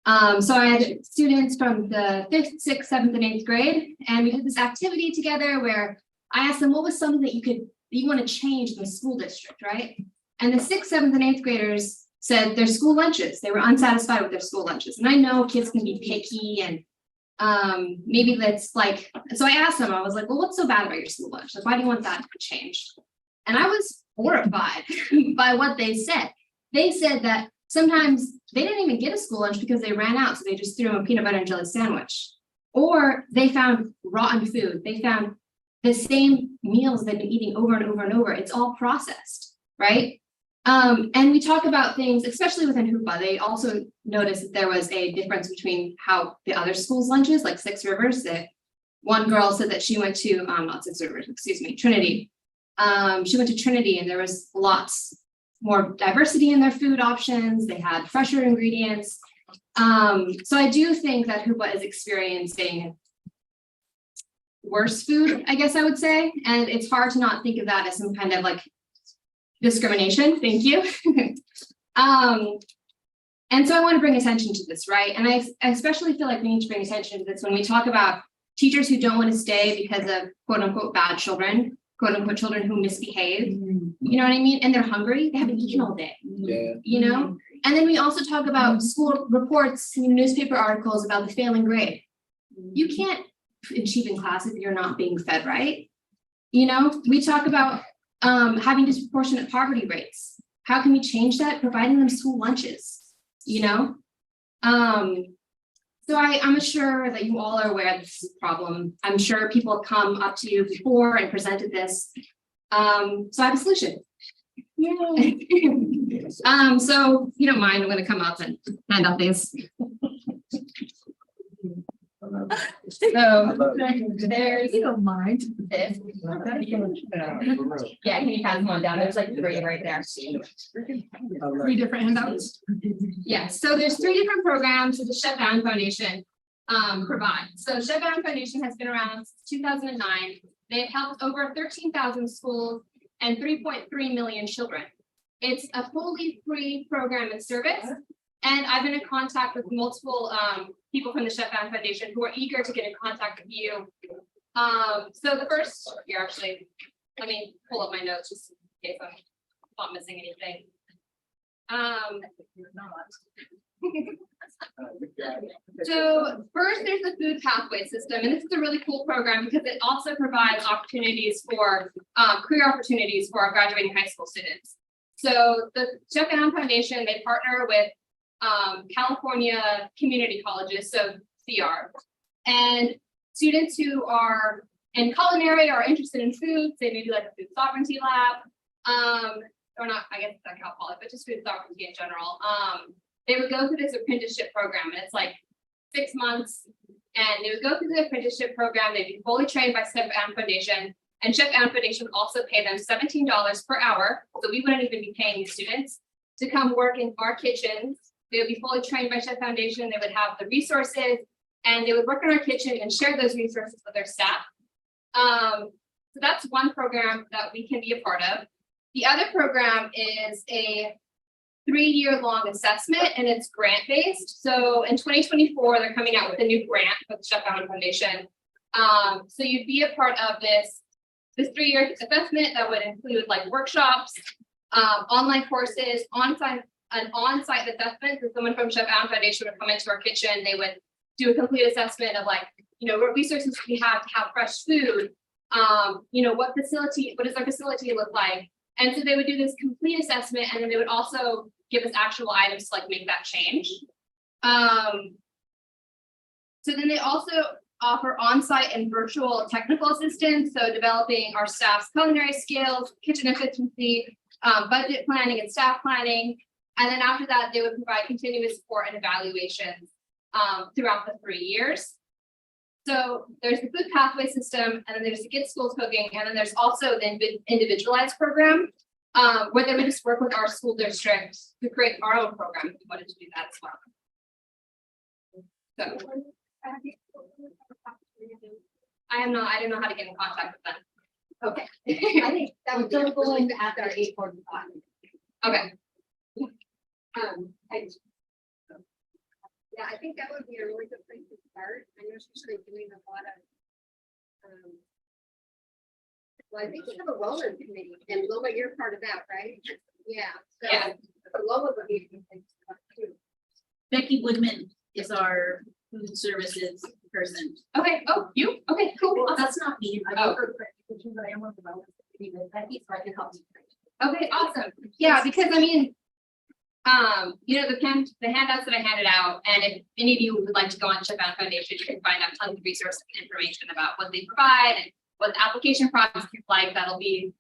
M: So I had students from the 5th, 6th, 7th, and 8th grade, and we did this activity together where I asked them what was something that you want to change in the school district, right? And the 6th, 7th, and 8th graders said their school lunches. They were unsatisfied with their school lunches. And I know kids can be picky and maybe that's like, so I asked them, I was like, well, what's so bad about your school lunch? Like, why do you want that to change? And I was horrified by what they said. They said that sometimes they didn't even get a school lunch because they ran out. So they just threw them a peanut butter and jelly sandwich. Or they found rotten food. They found the same meals they've been eating over and over and over. It's all processed, right? And we talk about things, especially within Hoopa, they also noticed that there was a difference between how the other schools' lunches, like Six Rivers, that one girl said that she went to, not Six Rivers, excuse me, Trinity. She went to Trinity and there was lots more diversity in their food options. They had fresher ingredients. So I do think that Hoopa is experiencing worse food, I guess I would say. And it's hard to not think of that as some kind of like discrimination. Thank you. And so I want to bring attention to this, right? And I especially feel like we need to bring attention to this when we talk about teachers who don't want to stay because of quote unquote bad children, quote unquote children who misbehave. You know what I mean? And they're hungry, they haven't eaten all day.
L: Yeah.
M: You know? And then we also talk about school reports, newspaper articles about the failing grade. You can't achieve in class if you're not being fed right. You know, we talk about having disproportionate poverty rates. How can we change that? Providing them school lunches, you know? So I'm sure that you all are aware this is a problem. I'm sure people have come up to you before and presented this. So I have a solution. So if you don't mind, I'm going to come up and hand out these. So there's, you don't mind this. Yeah, can you pass them on down? There's like 3 right there.
G: 3 different handouts.
M: Yeah, so there's 3 different programs that the Chef Allen Foundation provides. So Chef Allen Foundation has been around since 2009. They've helped over 13,000 schools and 3.3 million children. It's a fully free program and service. And I've been in contact with multiple people from the Chef Allen Foundation who are eager to get in contact with you. So the first, here actually, let me pull up my notes just in case I'm not missing anything. So first there's the food pathway system, and this is a really cool program because it also provides opportunities for career opportunities for our graduating high school students. So the Chef Allen Foundation, they partner with California community colleges, so CR, and students who are in culinary or interested in foods, they may do like a food sovereignty lab, or not, I guess that's how I'll call it, but just food sovereignty in general. They would go through this apprenticeship program, and it's like 6 months, and they would go through the apprenticeship program. They'd be fully trained by Chef Allen Foundation, and Chef Allen Foundation would also pay them $17 per hour, so we wouldn't even be paying these students to come work in our kitchens. They would be fully trained by Chef Foundation. They would have the resources, and they would work in our kitchen and share those resources with their staff. So that's one program that we can be a part of. The other program is a 3-year-long assessment, and it's grant-based. So in 2024, they're coming out with a new grant with the Chef Allen Foundation. So you'd be a part of this 3-year assessment that would include like workshops, online courses, on-site assessment. So someone from Chef Allen Foundation would come into our kitchen. They would do a complete assessment of like, you know, what resources we have to have fresh food. You know, what does our facility look like? And so they would do this complete assessment, and then they would also give us actual items to like make that change. So then they also offer on-site and virtual technical assistance. So developing our staff's culinary skills, kitchen efficiency, budget planning and staff planning. And then after that, they would provide continuous support and evaluations throughout the 3 years. So there's the food pathway system, and then there's the Get Schools Cooking, and then there's also the individualized program, where they would just work with our school district to create our own program if we wanted to do that as well. So I don't know how to get in contact with them. Okay.
C: I think that was still going after 8:45.
M: Okay,
C: Yeah, I think that would be a really good place to start. I know she's been doing a lot of. Well, I think we have a wellness committee, and Lola, you're part of that, right? Yeah. So
M: Yeah.
C: Lola would be a good place to start too.
D: Becky Woodman is our food services person.
M: okay, oh, you, okay, cool.
D: Well,
M: Awesome.
D: that's not me. I
M: Oh.
D: work for Christian, but I am on the wellness committee with Becky, so I can help you.
M: Okay, awesome. Yeah, because I mean, you know, the handouts that I handed out, and if any of you would like to go on Ship Out Foundation, you can find out tons of resources and information about what they provide and what the application process is like. That'll be,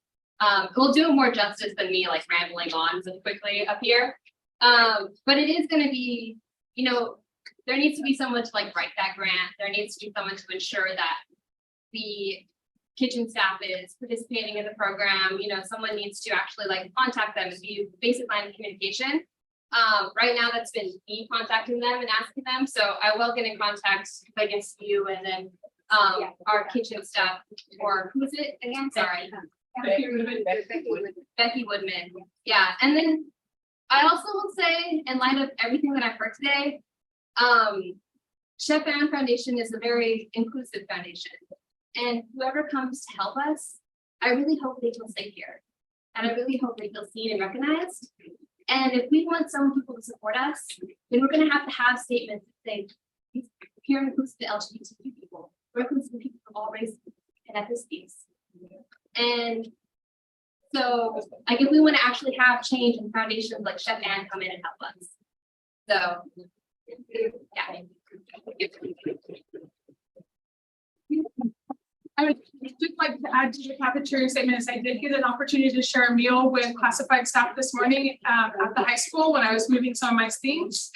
M: we'll do more justice than me like rambling on so quickly up here. But it is gonna be, you know, there needs to be someone to like write that grant. There needs to be someone to ensure that the kitchen staff is participating in the program. You know, someone needs to actually like contact them and be basic line of communication. Right now that's been me contacting them and asking them. So I will get in contact against you and then our kitchen staff, or who's it again? Sorry. Becky Woodman. Yeah, and then I also will say, in light of everything that I've heard today, Chef Ann Foundation is a very inclusive foundation. And whoever comes to help us, I really hope they feel safe here. And I really hope they feel seen and recognized. And if we want some people to support us, then we're gonna have to have statements that say, here includes the LGBTQ people, we're inclusive of people of all races and ethnicities. And so, like, if we want to actually have change in foundations like Chef Ann come in and help us. So, yeah.
G: I would just like to add to the cafeteria statement is I did get an opportunity to share a meal with classified staff this morning at the high school when I was moving some of my things.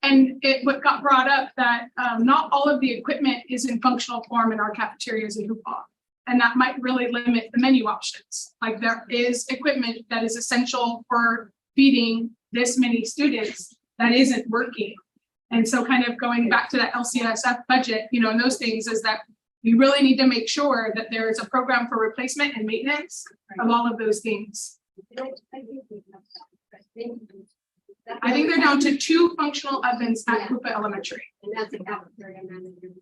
G: And what got brought up that not all of the equipment is in functional form in our cafeterias in Hoopaw. And that might really limit the menu options. Like there is equipment that is essential for feeding this many students that isn't working. And so kind of going back to that LCSF budget, you know, and those things is that we really need to make sure that there is a program for replacement and maintenance of all of those things. I think they're down to 2 functional ovens at Hoopa Elementary.
C: And that's a cafeteria manager.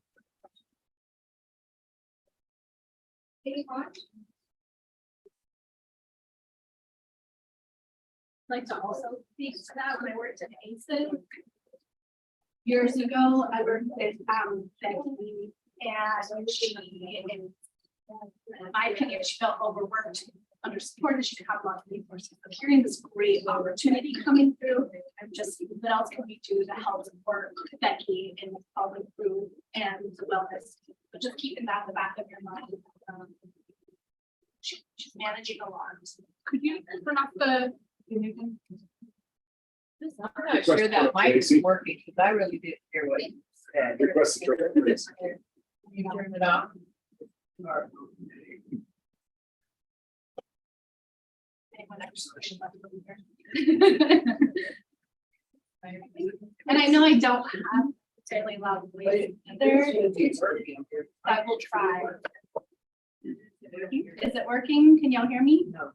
A: Like to also speak to that when I worked at ASIN. Years ago, I worked with Becky and she, in my opinion, she felt overworked, undersupported, she didn't have a lot of resources. But hearing this great opportunity coming through, and just what else can we do to help support Becky and following through and the wellness, but just keeping that in the back of your mind. She's managing a lot.
G: Could you turn off the?
H: I'm not sure that mic is working, because I really didn't hear what you said.
B: Request to turn it, please.
H: You turn it off. Or-
A: And I know I don't have fairly loud voice either. I will try. Is it working? Can y'all hear me?
H: No.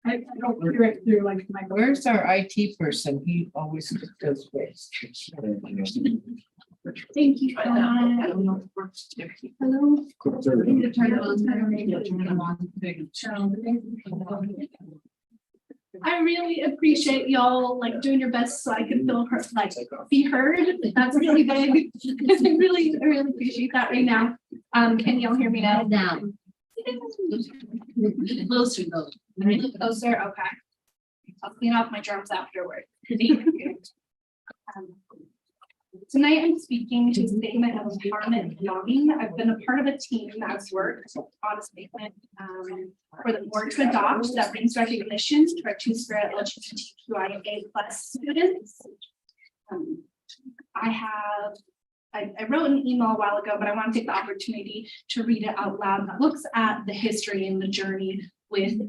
G: I don't hear it through like my.
H: Where's our IT person? He always does waste.
A: Thank you.
H: I don't know if it works.
A: Hello.
B: Turn it on.
A: To turn it on. I really appreciate y'all like doing your best so I can feel heard, like be heard. That's really big. I really appreciate that right now. Can y'all hear me now?
D: Down. Closer though.
A: Closer, okay. I'll clean off my drums afterward. Tonight I'm speaking to a statement of empowerment and belonging. I've been a part of a team that's worked on a statement for the board to adopt that brings recognition to our Two-Spirit LGBTQIA+ students. I wrote an email a while ago, but I want to take the opportunity to read it out loud. That looks at the history and the journey with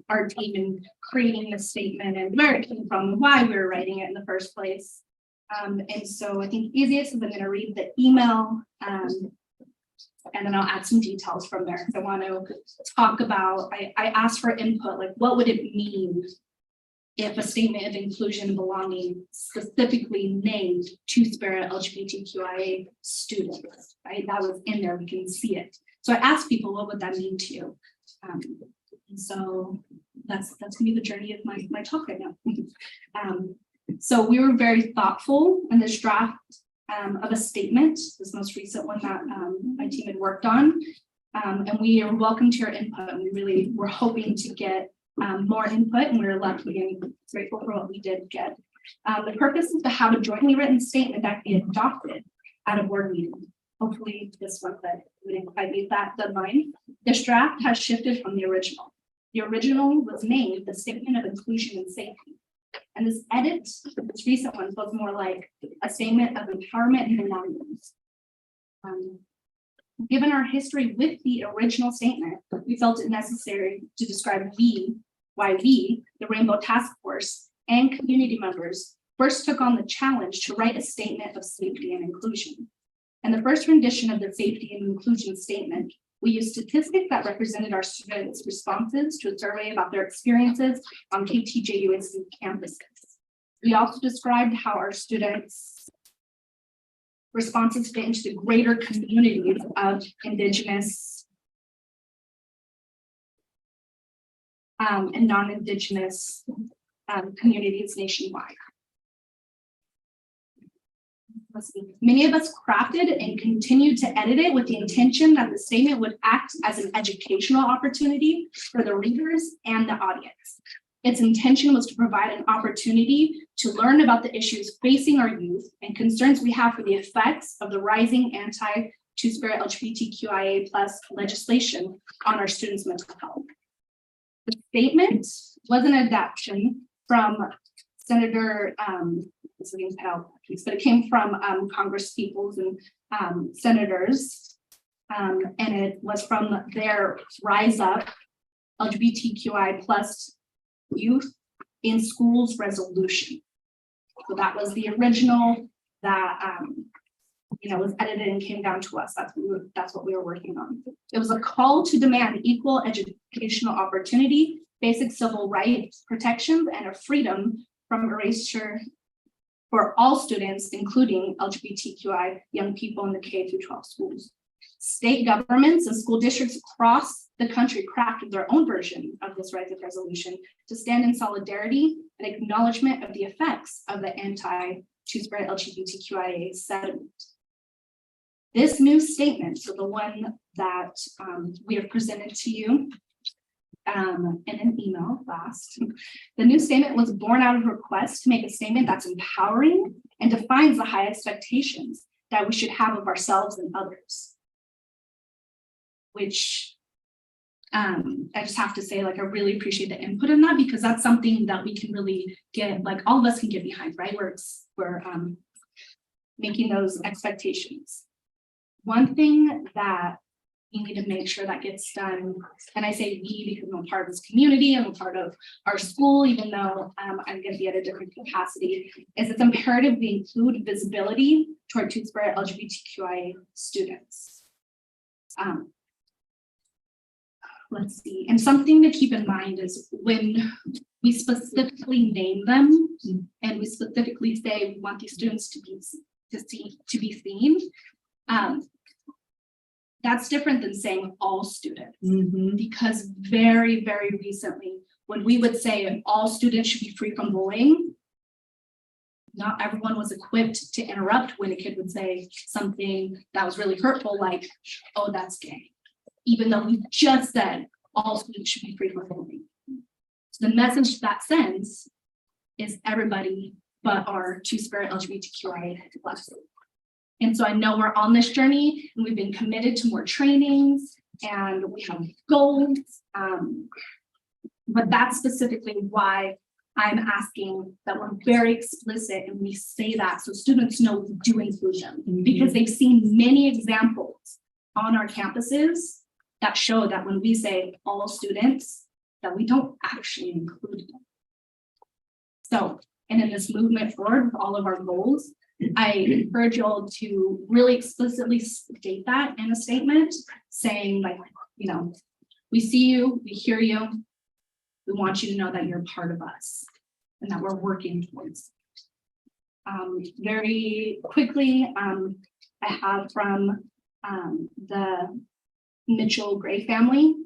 A: our team in creating this statement and where it came from, and why we were writing it in the first place. And so I think easiest is I'm going to read the email and then I'll add some details from there. So I want to talk about, I asked for input, like what would it mean if a statement of inclusion and belonging specifically named Two-Spirit LGBTQIA students, right? That was in there, we can see it. So I asked people, what would that mean to you? And so that's gonna be the journey of my talk right now. So we were very thoughtful in this draft of a statement, this most recent one that my team had worked on. And we are welcome to your input. And we really were hoping to get more input, and we were lucky and grateful for what we did get. The purpose is to have a jointly written statement that can be adopted at a board meeting. Hopefully this one, but we didn't quite meet that deadline. This draft has shifted from the original. The original was named the Statement of Inclusion and Safety. And this edit, this recent one, was more like a statement of empowerment and belonging. Given our history with the original statement, we felt it necessary to describe why we, the Rainbow Task Force, and community members first took on the challenge to write a statement of safety and inclusion. And the first rendition of the safety and inclusion statement, we used statistics that represented our students' responses to a survey about their experiences on KTJUSD campuses. We also described how our students' responses fit into the greater communities of Indigenous and non-Indigenous communities nationwide. Many of us crafted and continued to edit it with the intention that the statement would act as an educational opportunity for the readers and the audience. Its intention was to provide an opportunity to learn about the issues facing our youth and concerns we have for the effects of the rising anti-Two-Spirit LGBTQIA+ legislation on our students' mental health. The statement was an adaptation from Senator, but it came from Congresspeoples and senators, and it was from their Rise Up LGBTQI+ Youth in Schools resolution. So that was the original that was edited and came down to us. That's what we were working on. It was a call to demand equal educational opportunity, basic civil rights protections, and a freedom from erasure for all students, including LGBTQI young people in the K-12 schools. State governments and school districts across the country crafted their own version of this Rise Up resolution to stand in solidarity and acknowledgement of the effects of the anti-Two-Spirit LGBTQIA settlement. This new statement, so the one that we have presented to you in an email last, the new statement was born out of a request to make a statement that's empowering and defines the high expectations that we should have of ourselves and others. Which I just have to say, like, I really appreciate the input in that, because that's something that we can really get, like, all of us can get behind, right? We're making those expectations. One thing that we need to make sure that gets done, and I say we because I'm a part of this community, I'm a part of our school, even though I'm going to be at a different capacity, is it's imperative we include visibility toward Two-Spirit LGBTQIA students. Let's see, and something to keep in mind is when we specifically name them and we specifically say we want these students to be seen, that's different than saying all students, because very, very recently, when we would say all students should be free from bullying, not everyone was equipped to interrupt when a kid would say something that was really hurtful, like, oh, that's gay. Even though we just said all students should be free from bullying. So the message that sends is everybody but our Two-Spirit LGBTQIA+. And so I know we're on this journey and we've been committed to more trainings and we have goals. But that's specifically why I'm asking that we're very explicit and we say that so students know we do inclusion, because they've seen many examples on our campuses that show that when we say all students, that we don't actually include them. So, and in this movement forward with all of our goals, I encourage you all to really explicitly state that in a statement, saying, like, we see you, we hear you, we want you to know that you're part of us.
K: and that we're working towards. Very quickly, I have from the Mitchell Gray family.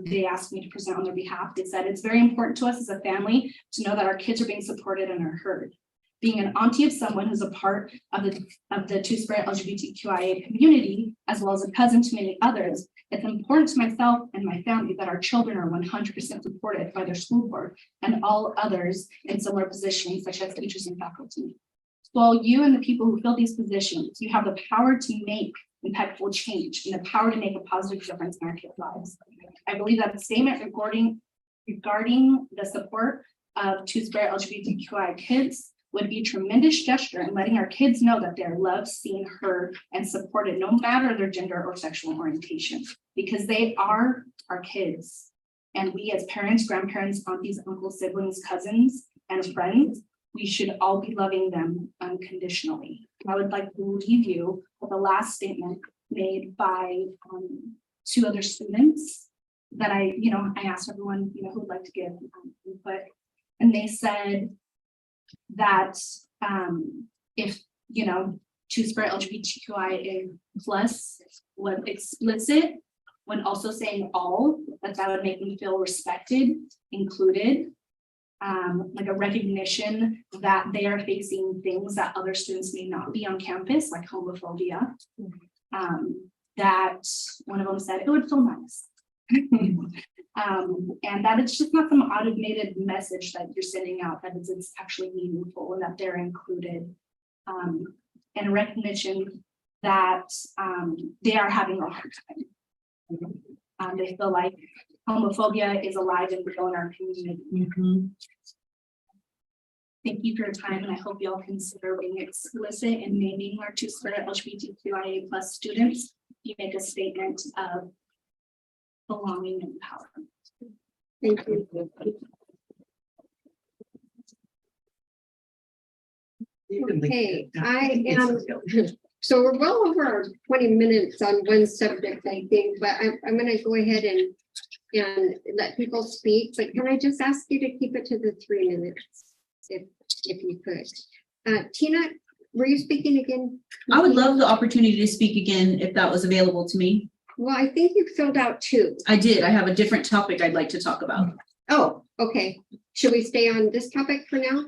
K: They asked me to present on their behalf. They said it's very important to us as a family to know that our kids are being supported and are heard. Being an auntie of someone who's a part of the Two-Spirit LGBTQIA community, as well as a cousin to many others, it's important to myself and my family that our children are 100% supported by their school board and all others in similar positions, such as teachers and faculty. Well, you and the people who fill these positions, you have the power to make impactful change and the power to make a positive difference in our kids' lives. I believe that the statement regarding the support of Two-Spirit LGBTQI kids would be a tremendous gesture in letting our kids know that they're loved, seen, heard, and supported, no matter their gender or sexual orientation, because they are our kids. And we as parents, grandparents, aunties, uncles, siblings, cousins, and friends, we should all be loving them unconditionally. I would like to leave you with a last statement made by 2 other students that I asked everyone, who would like to give input. And they said that if, Two-Spirit LGBTQIA plus was explicit when also saying all, that would make me feel respected, included, like a recognition that they are facing things that other students may not be on campus, like homophobia. That one of them said it would feel nice. And that it's just not some automated message that you're sending out, that it's actually meaningful and that they're included. And a recognition that they are having a hard time. They feel like homophobia is alive and real in our community. Thank you for your time, and I hope you all consider being explicit in naming our Two-Spirit LGBTQIA plus students. You make a statement of belonging and power.
C: Thank you. Okay, I am, so we're well over our 20 minutes on one subject, I think, but I'm gonna go ahead and let people speak, but can I just ask you to keep it to the 3 minutes, if you could. Tina, were you speaking again?
K: I would love the opportunity to speak again if that was available to me.
C: Well, I think you filled out 2.
K: I did. I have a different topic I'd like to talk about.
C: Oh, okay. Should we stay on this topic for now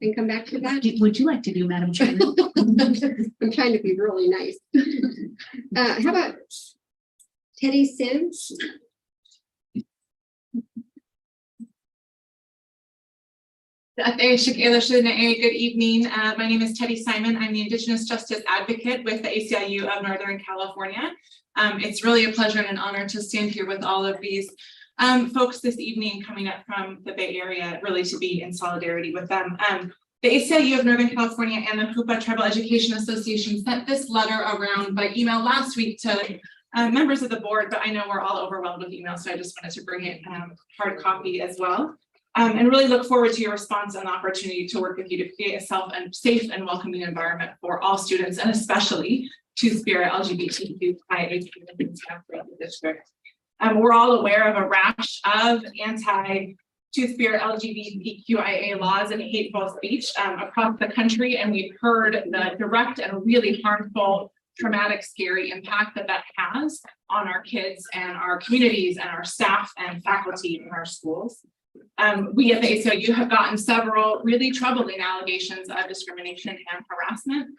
C: and come back to that?
K: What would you like to do, Madam Chairman?
C: I'm trying to be really nice. How about Teddy Sims?
N: Good evening. My name is Teddy Simon. I'm the Indigenous Justice Advocate with the ACLU of Northern California. It's really a pleasure and an honor to stand here with all of these folks this evening coming up from the Bay Area, really to be in solidarity with them. The ACLU of Northern California and the Hoopa Tribal Education Association sent this letter around by email last week to members of the board, but I know we're all overwhelmed with email, so I just wanted to bring it hard copy as well. And really look forward to your response and the opportunity to work with you to create a safe and welcoming environment for all students, and especially Two-Spirit LGBTQIA students and staff throughout the district. We're all aware of a rash of anti-Two-Spirit LGBTQIA laws and hateful speech across the country, and we've heard the direct and really harmful, traumatic, scary impact that has on our kids and our communities and our staff and faculty in our schools. We at the ACLU have gotten several really troubling allegations of discrimination and harassment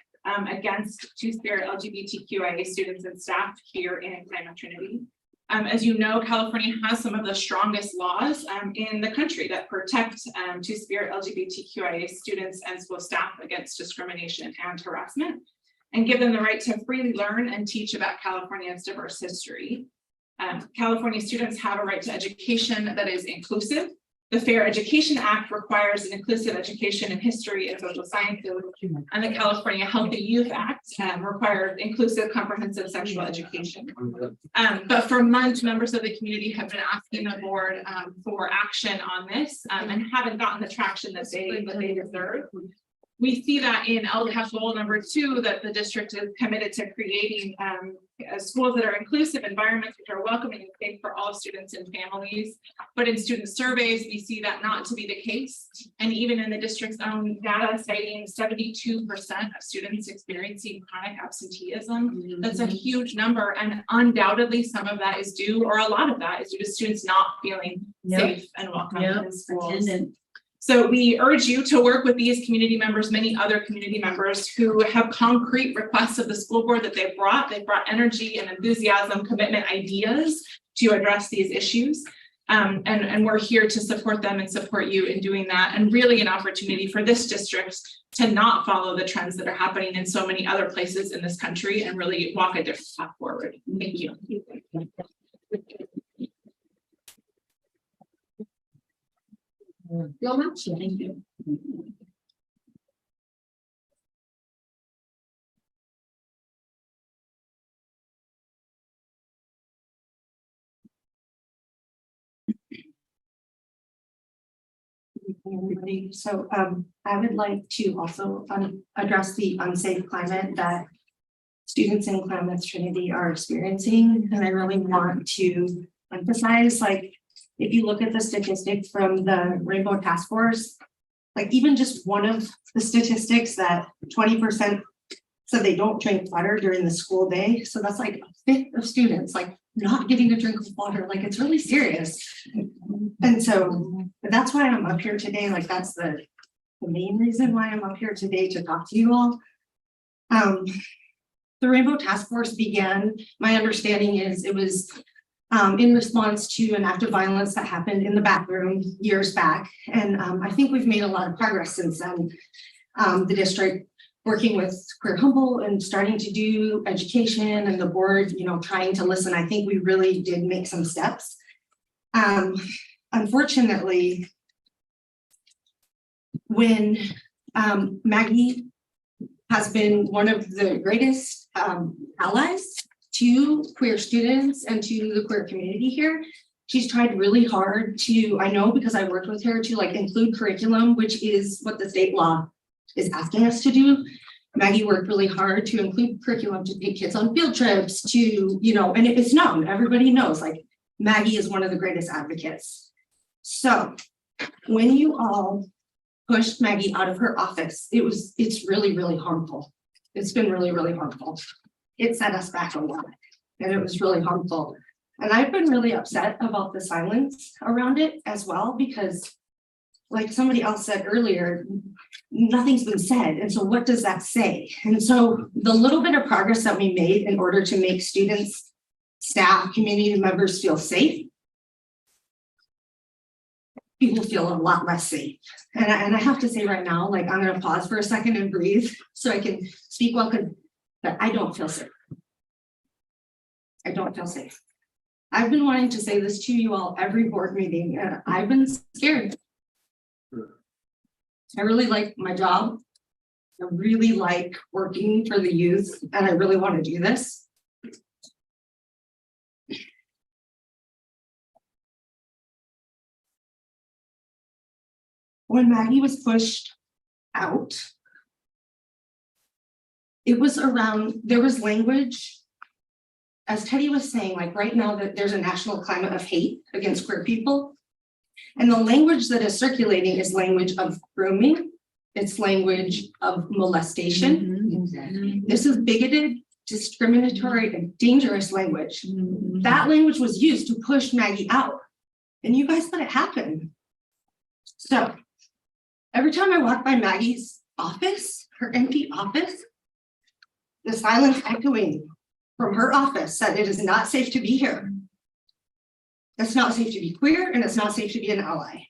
N: against Two-Spirit LGBTQIA students and staff here in Climate Trinity. As you know, California has some of the strongest laws in the country that protect Two-Spirit LGBTQIA students and school staff against discrimination and harassment, and give them the right to freely learn and teach about California's diverse history. California students have a right to education that is inclusive. The Fair Education Act requires an inclusive education in history and social sciences, and the California Healthy Youth Act requires inclusive, comprehensive sexual education. But for months, members of the community have been asking the board for action on this and haven't gotten the traction that they deserve. we see that in LCAP goal number 2, that the district is committed to creating schools that are inclusive, environments which are welcoming and safe for all students and families. But in student surveys, we see that not to be the case. And even in the district's own data citing 72% of students experiencing chronic absenteeism, that's a huge number. And undoubtedly, some of that is due, or a lot of that is due to students not feeling safe and welcome in schools. So we urge you to work with these community members, many other community members who have concrete requests of the school board that they've brought. They've brought energy and enthusiasm, commitment, ideas to address these issues. And we're here to support them and support you in doing that. And really an opportunity for this district to not follow the trends that are happening in so many other places in this country and really walk a different path forward. Thank you.
C: Thank you.
O: Everybody, so I would like to also address the unsafe climate that students in Klamath Trinity are experiencing, and I really want to emphasize, like, if you look at the statistics from the Rainbow Task Force, like even just one of the statistics that 20% said they don't drink water during the school day, so that's like a fifth of students like not getting a drink of water, like it's really serious. And so that's why I'm up here today. Like that's the main reason why I'm up here today, to talk to you all. The Rainbow Task Force began, my understanding is it was in response to an act of violence that happened in the bathroom years back. And I think we've made a lot of progress since then. The district working with Queer Humboldt and starting to do education, and the board, you know, trying to listen. I think we really did make some steps. Unfortunately, when Maggie has been one of the greatest allies to queer students and to the queer community here, she's tried really hard to, I know because I worked with her, to like include curriculum, which is what the state law is asking us to do. Maggie worked really hard to include curriculum, to take kids on field trips, to, you know, and it's known, everybody knows, like Maggie is one of the greatest advocates. So when you all pushed Maggie out of her office, it's really, really harmful. It's been really, really harmful. It set us back a lot, and it was really harmful. And I've been really upset about the silence around it as well, because like somebody else said earlier, nothing's been said. And so what does that say? And so the little bit of progress that we made in order to make students, staff, community members feel safe, people feel a lot less safe. And I have to say right now, like I'm going to pause for a second and breathe so I can speak well, but I don't feel safe. I don't feel safe. I've been wanting to say this to you all every board meeting, and I've been scared. I really like my job. I really like working for the youth, and I really want to do this. When Maggie was pushed out, it was around, there was language, as Teddy was saying, like right now that there's a national climate of hate against queer people. And the language that is circulating is language of grooming. It's language of molestation.
H: Exactly.
O: This is bigoted, discriminatory, and dangerous language. That language was used to push Maggie out. And you guys let it happen. So every time I walk by Maggie's office, her empty office, the silence echoing from her office said it is not safe to be here. It's not safe to be queer, and it's not safe to be an ally.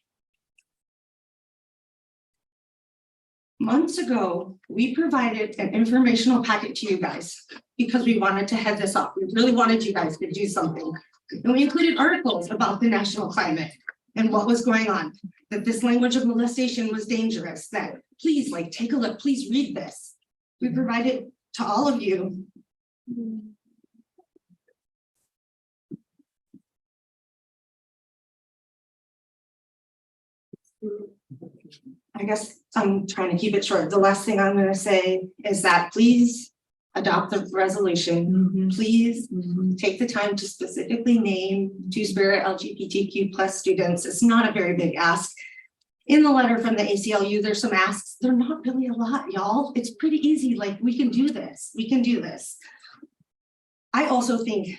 O: Months ago, we provided an informational packet to you guys because we wanted to head this off. We really wanted you guys to do something. And we included articles about the national climate and what was going on, that this language of molestation was dangerous, that please like take a look, please read this. We provided to all of you. I guess I'm trying to keep it short. The last thing I'm gonna say is that please adopt the resolution. Please take the time to specifically name Two-Spirit LGBTQ plus students. It's not a very big ask. In the letter from the ACLU, there's some asks. They're not really a lot, y'all. It's pretty easy. Like, we can do this. We can do this. I also think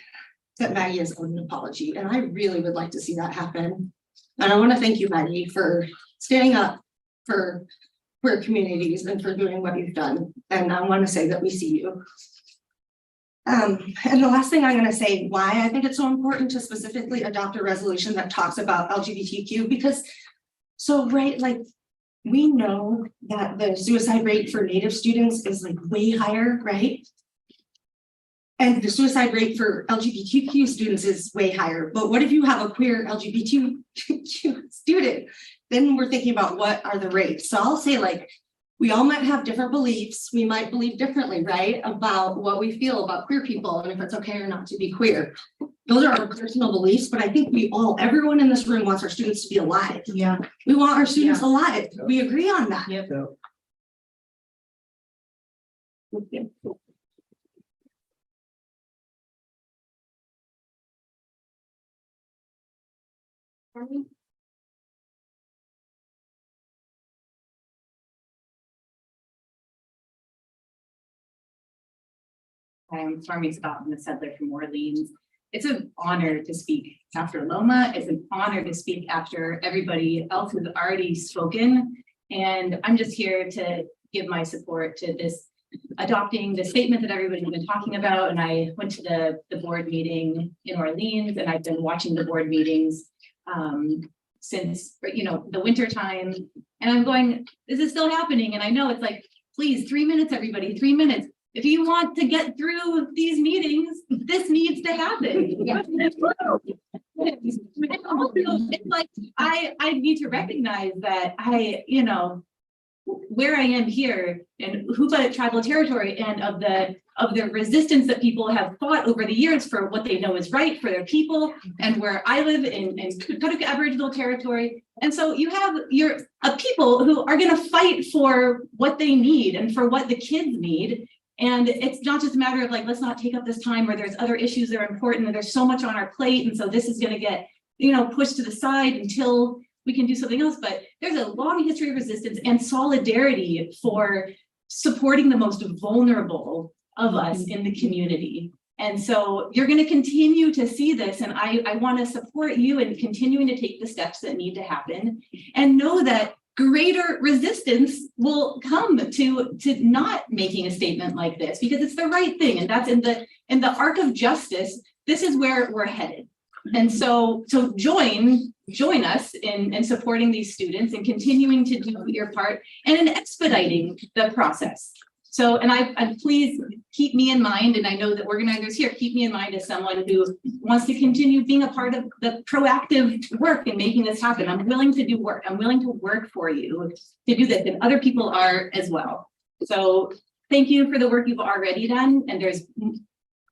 O: that Maggie is owed an apology, and I really would like to see that happen. And I want to thank you, Maggie, for standing up for queer communities and for doing what you've done. And I want to say that we see you. And the last thing I'm going to say why I think it's so important to specifically adopt a resolution that talks about LGBTQ, because right, like, we know that the suicide rate for Native students is like way higher, right? And the suicide rate for LGBTQ students is way higher. But what if you have a queer LGBTQ student? Then we're thinking about what are the rates. So I'll say, like, we all might have different beliefs. We might believe differently, right? About what we feel about queer people and if it's okay or not to be queer. Those are our personal beliefs, but I think everyone in this room wants our students to be alive.
D: Yeah.
O: We want our students alive. We agree on that.
D: Yep.
P: I'm Stormy Scott, I'm the settler from Orleans. It's an honor to speak after Loma. It's an honor to speak after everybody else who's already spoken. And I'm just here to give my support to this adopting the statement that everybody's been talking about. And I went to the board meeting in Orleans, and I've been watching the board meetings since, the winter time. And I'm going, this is still happening. And I know it's like, please, 3 minutes, everybody, 3 minutes. If you want to get through these meetings, this needs to happen. Yeah. It's like, I need to recognize that where I am here in Hoopa tribal territory, and of the resistance that people have fought over the years for what they know is right for their people, and where I live in Kukuduk Aboriginal territory. And so you have a people who are going to fight for what they need and for what the kids need. And it's not just a matter of like, let's not take up this time where there's other issues that are important and there's so much on our plate. And so this is going to get, pushed to the side until we can do something else. But there's a long history of resistance and solidarity for supporting the most vulnerable of us in the community. And so you're going to continue to see this. And I want to support you in continuing to take the steps that need to happen, and know that greater resistance will come to not making a statement like this, because it's the right thing. And that's in the arc of justice. This is where we're headed. And so join us in supporting these students and continuing to do your part and in expediting the process. So, and I please keep me in mind, and I know that organizers here keep me in mind as someone who wants to continue being a part of the proactive work in making this happen. I'm willing to do work. I'm willing to work for you to do this, and other people are as well. So thank you for the work you've already done, and there's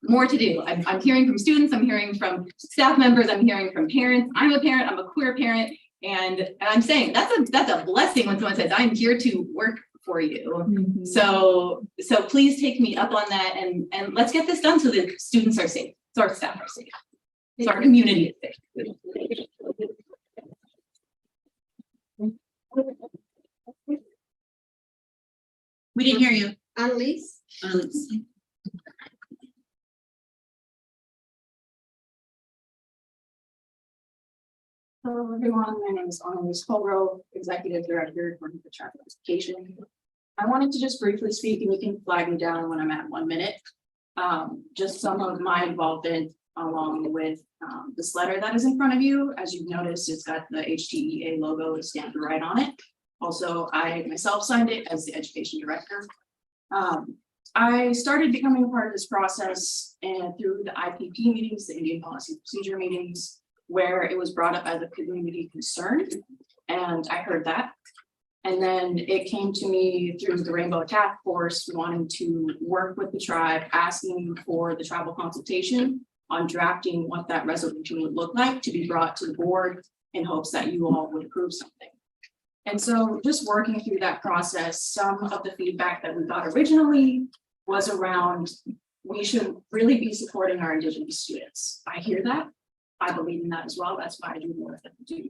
P: more to do. I'm hearing from students, I'm hearing from staff members, I'm hearing from parents. I'm a parent, I'm a queer parent, and I'm saying that's a blessing when someone says, I'm here to work for you. So please take me up on that, and let's get this done so that students are safe, so our staff are safe, so our community is safe.
K: We didn't hear you.
C: Annalise?
K: Annalise.
Q: Hello, everyone. My name is Annalise Colgrove, Executive Director for the Traffic Education. I wanted to just briefly speak, and you can flag me down when I'm at 1 minute. Just some of my involvement along with this letter that is in front of you. As you've noticed, it's got the HTEA logo stamped right on it. Also, I myself signed it as the Education Director. I started becoming a part of this process and through the IPP meetings, the Indian Policy Procedure meetings, where it was brought up as a community concern, and I heard that. And then it came to me through the Rainbow Task Force wanting to work with the tribe, asking for the tribal consultation on drafting what that resolution would look like to be brought to the board in hopes that you all would approve something. And so just working through that process, some of the feedback that we got originally was around, we should really be supporting our Indigenous students. I hear that. I believe in that as well. That's why I do the work that I do.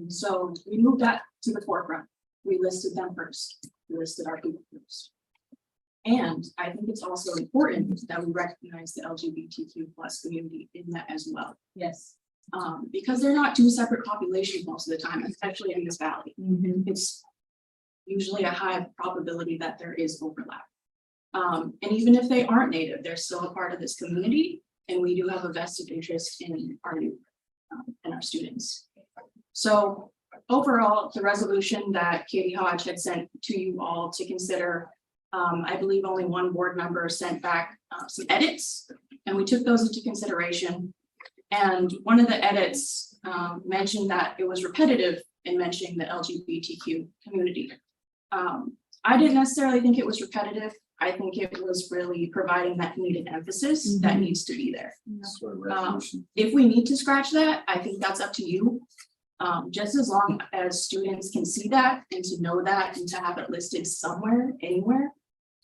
Q: So we moved that to the forefront. We listed them first. We listed our people first. And I think it's also important that we recognize the LGBTQ plus community in that as well.
D: Yes.
Q: Because they're not two separate populations most of the time, especially in this valley. It's usually a high probability that there is overlap. And even if they aren't Native, they're still a part of this community, and we do have a vested interest in our youth and our students. So overall, the resolution that Katie Hodge had sent to you all to consider, I believe only one board member sent back some edits, and we took those into consideration. And one of the edits mentioned that it was repetitive in mentioning the LGBTQ community. I didn't necessarily think it was repetitive. I think it was really providing that needed emphasis that needs to be there. If we need to scratch that, I think that's up to you. Just as long as students can see that and to know that and to have it listed somewhere, anywhere.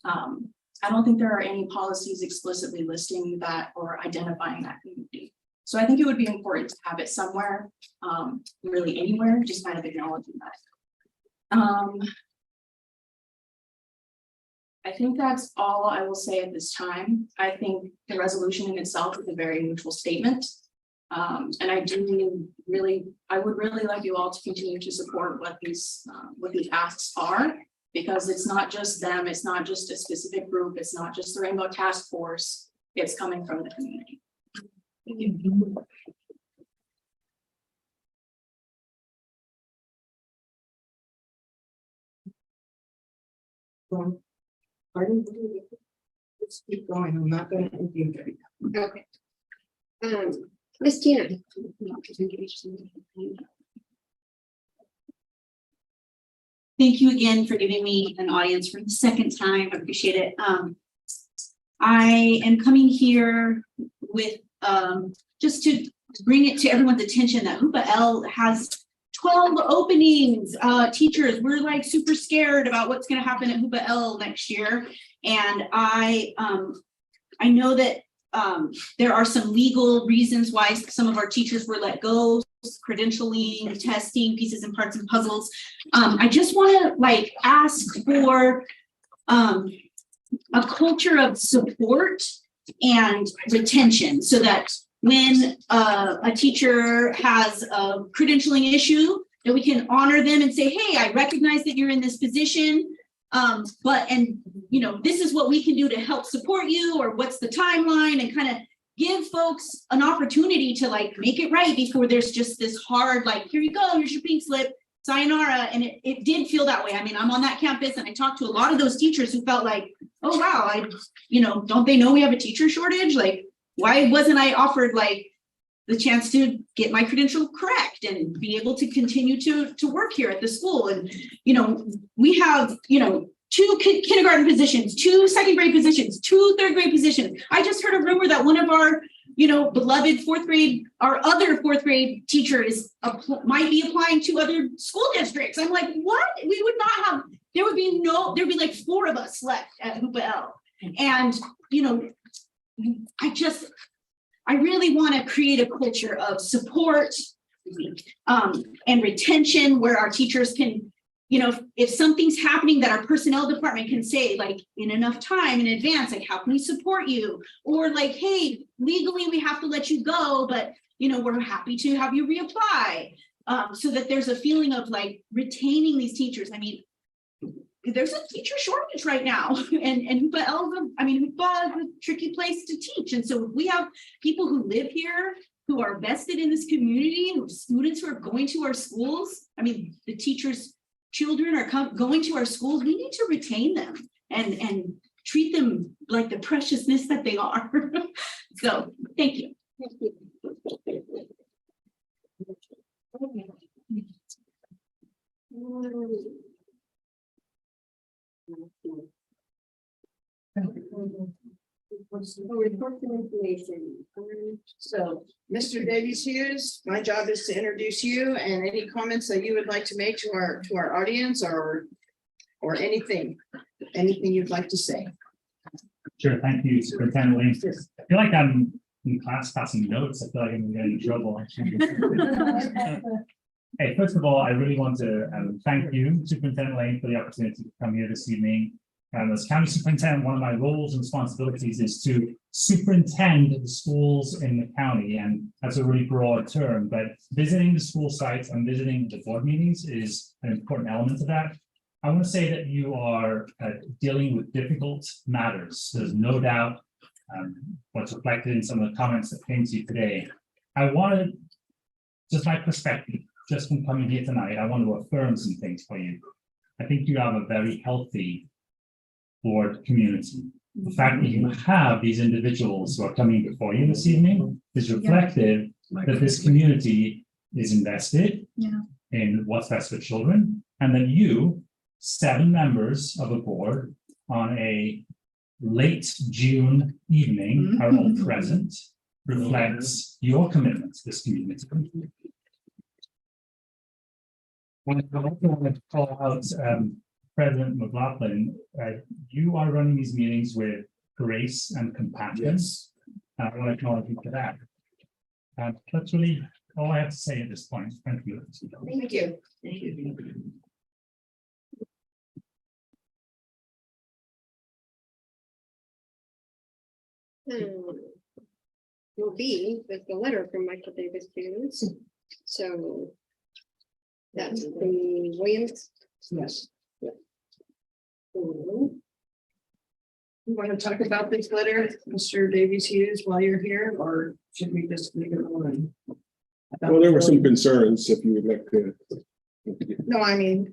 Q: I don't think there are any policies explicitly listing that or identifying that community. So I think it would be important to have it somewhere, really anywhere, just kind of acknowledging that. I think that's all I will say at this time. I think the resolution in itself is a very neutral statement. And I do really, I would really like you all to continue to support what these asks are, because it's not just them, it's not just a specific group, it's not just the Rainbow Task Force, it's coming from the community. Thank you.
E: Pardon? Let's keep going. I'm not going to interview everything.
C: Okay. Miss Tina.
K: Thank you again for giving me an audience for the second time. I appreciate it. I am coming here with just to bring it to everyone's attention that Hoopa L has 12 openings. Teachers, we're like super scared about what's going to happen at Hoopa L next year. And I know that there are some legal reasons why some of our teachers were let go, credentialing, testing, pieces and parts and puzzles. I just want to ask for a culture of support and retention so that when a teacher has a credentialing issue, that we can honor them and say, hey, I recognize that you're in this position, this is what we can do to help support you, or what's the timeline, and kind of give folks an opportunity to make it right before there's just this hard, here you go, here's your pink slip, sayonara. And it did feel that way. I mean, I'm on that campus and I talked to a lot of those teachers who felt like, oh, wow, don't they know we have a teacher shortage? Why wasn't I offered the chance to get my credential correct and be able to continue to work here at the school? And, we have, 2 kindergarten positions, 2 second grade positions, 2 third grade positions. I just heard a rumor that one of our, beloved our other fourth grade teacher might be applying to other school districts. I'm like, what? We would not have, there'd be 4 of us left at Hoopa L. And, I really want to create a culture of support and retention where our teachers can, if something's happening that our personnel department can say, in enough time in advance, how can we support you? Or hey, legally we have to let you go, but we're happy to have you reapply. So that there's a feeling of retaining these teachers. I mean, there's a teacher shortage right now, and Hoopa is a tricky place to teach. And so we have people who live here, who are vested in this community, who students who are going to our schools. I mean, the teachers' children are going to our schools. We need to retain them and treat them like the preciousness that they are. So thank you.
C: Reports and information.
E: So, Mr. Davies Hughes, my job is to introduce you and any comments that you would like to make to our audience or anything you'd like to say.
F: Sure, thank you, Superintendent Williams. I feel like I'm in class passing notes. I feel like I'm getting in trouble. Hey, first of all, I really want to thank you, Superintendent Lane, for the opportunity to come here this evening. As county superintendent, one of my roles and responsibilities is to superintend the schools in the county, and that's a really broad term, but visiting the school sites and visiting the board meetings is an important element of that. I want to say that you are dealing with difficult matters. There's no doubt what's reflected in some of the comments that came to you today. I wanted, just my perspective, just from coming here tonight, I want to affirm some things for you. I think you have a very healthy board community. The fact that you have these individuals who are coming before you this evening is reflective that this community is invested in what's best for children, and that you, 7 members of a board on a late June evening are all present, reflects your commitment to this community. I want to call out President McLaughlin. You are running these meetings with grace and compassion. Yes. I want to acknowledge you for that. That's really all I have to say at this point. Thank you.
E: Thank you. Thank you.
C: Will be with the letter from Michael Davis Hughes. So that's the Williams.
E: Yes. You want to talk about this letter, Mr. Davies Hughes, while you're here, or should we just leave it alone?
B: Well, there were some concerns, if you would like to.
E: No, I mean,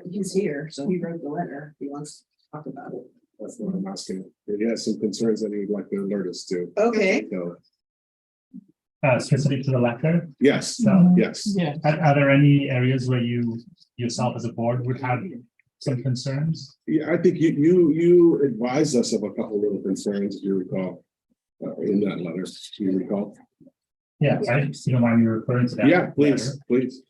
E: he's here, so he wrote the letter. He wants to talk about it.
B: That's what I'm asking. He has some concerns that he would like to alert us to.
E: Okay.
B: So,
F: Specific to the letter?
B: yes,
F: So,
B: yes.
F: Are there any areas where you yourself as a board would have some concerns?
B: Yeah, I think you advised us of a couple little concerns, if you recall, in that letter. Do you recall?
F: Yeah, right. You don't mind me referring to that?
B: Yeah, please,
F: letter?
B: please.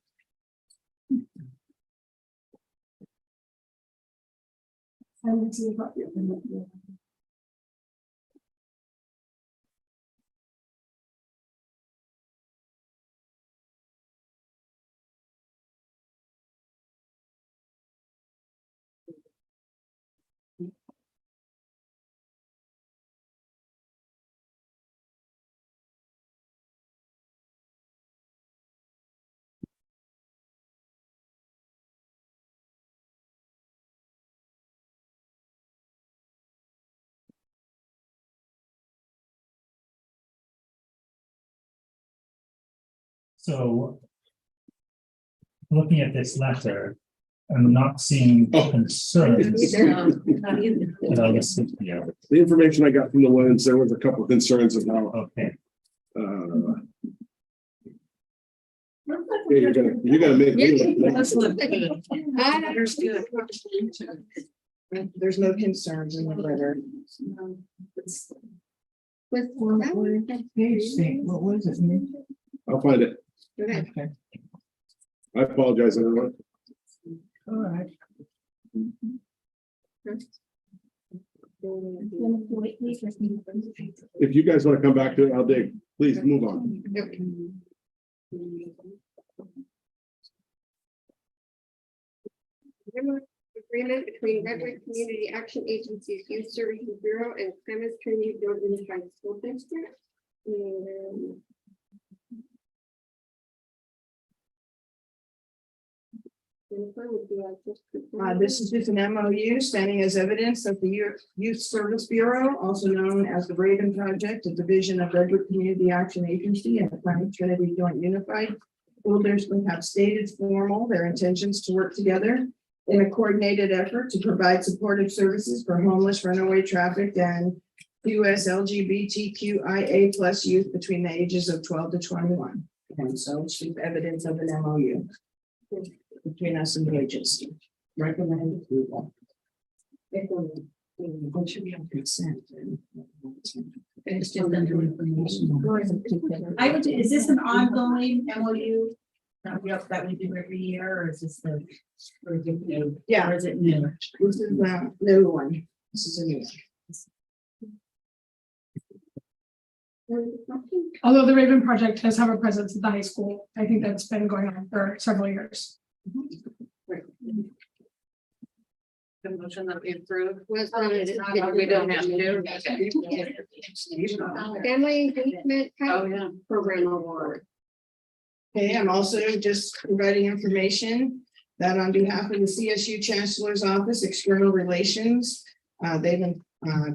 F: So looking at this letter, I'm not seeing concerns. But I'll just sit here.
B: The information I got from the Williams, there was a couple of concerns about.
F: Okay.
B: Yeah, you're gonna make me.
E: There's no concerns in the letter. What was it?
B: I'll find it.
C: Okay.
B: I apologize, everyone.
E: All right.
B: If you guys want to come back to it, I'll dig. Please move on.
C: Agreement between Redwood Community Action Agency's Youth Services Bureau and Clemens Trinity Building Unified School District. And
E: This is just an MOU standing as evidence that the Youth Service Bureau, also known as the Raven Project, a division of Redwood Community Action Agency and the Clemens Trinity Joint Unified School District, have stated formal their intentions to work together in a coordinated effort to provide supportive services for homeless, runaway, trafficked, and US LGBTQIA+ youth between the ages of 12 to 21. And so it's just evidence of an MOU between us and the agency. Recommend approval. What should we have consent?
H: It's just under information.
K: I would, is this an ongoing MOU that we do every year, or is this the? Or is it new?
E: Yeah.
K: Or is it new?
E: This is the new one. This is a new one.
G: Although the Raven Project does have a presence at the high school, I think that's been going on for several years.
Q: The motion that we approved.
C: Was
Q: We don't have to do.
C: Family engagement
Q: Oh, yeah.
C: program award.
E: Okay, I'm also just providing information that on behalf of the CSU Chancellor's Office, External Relations, they've been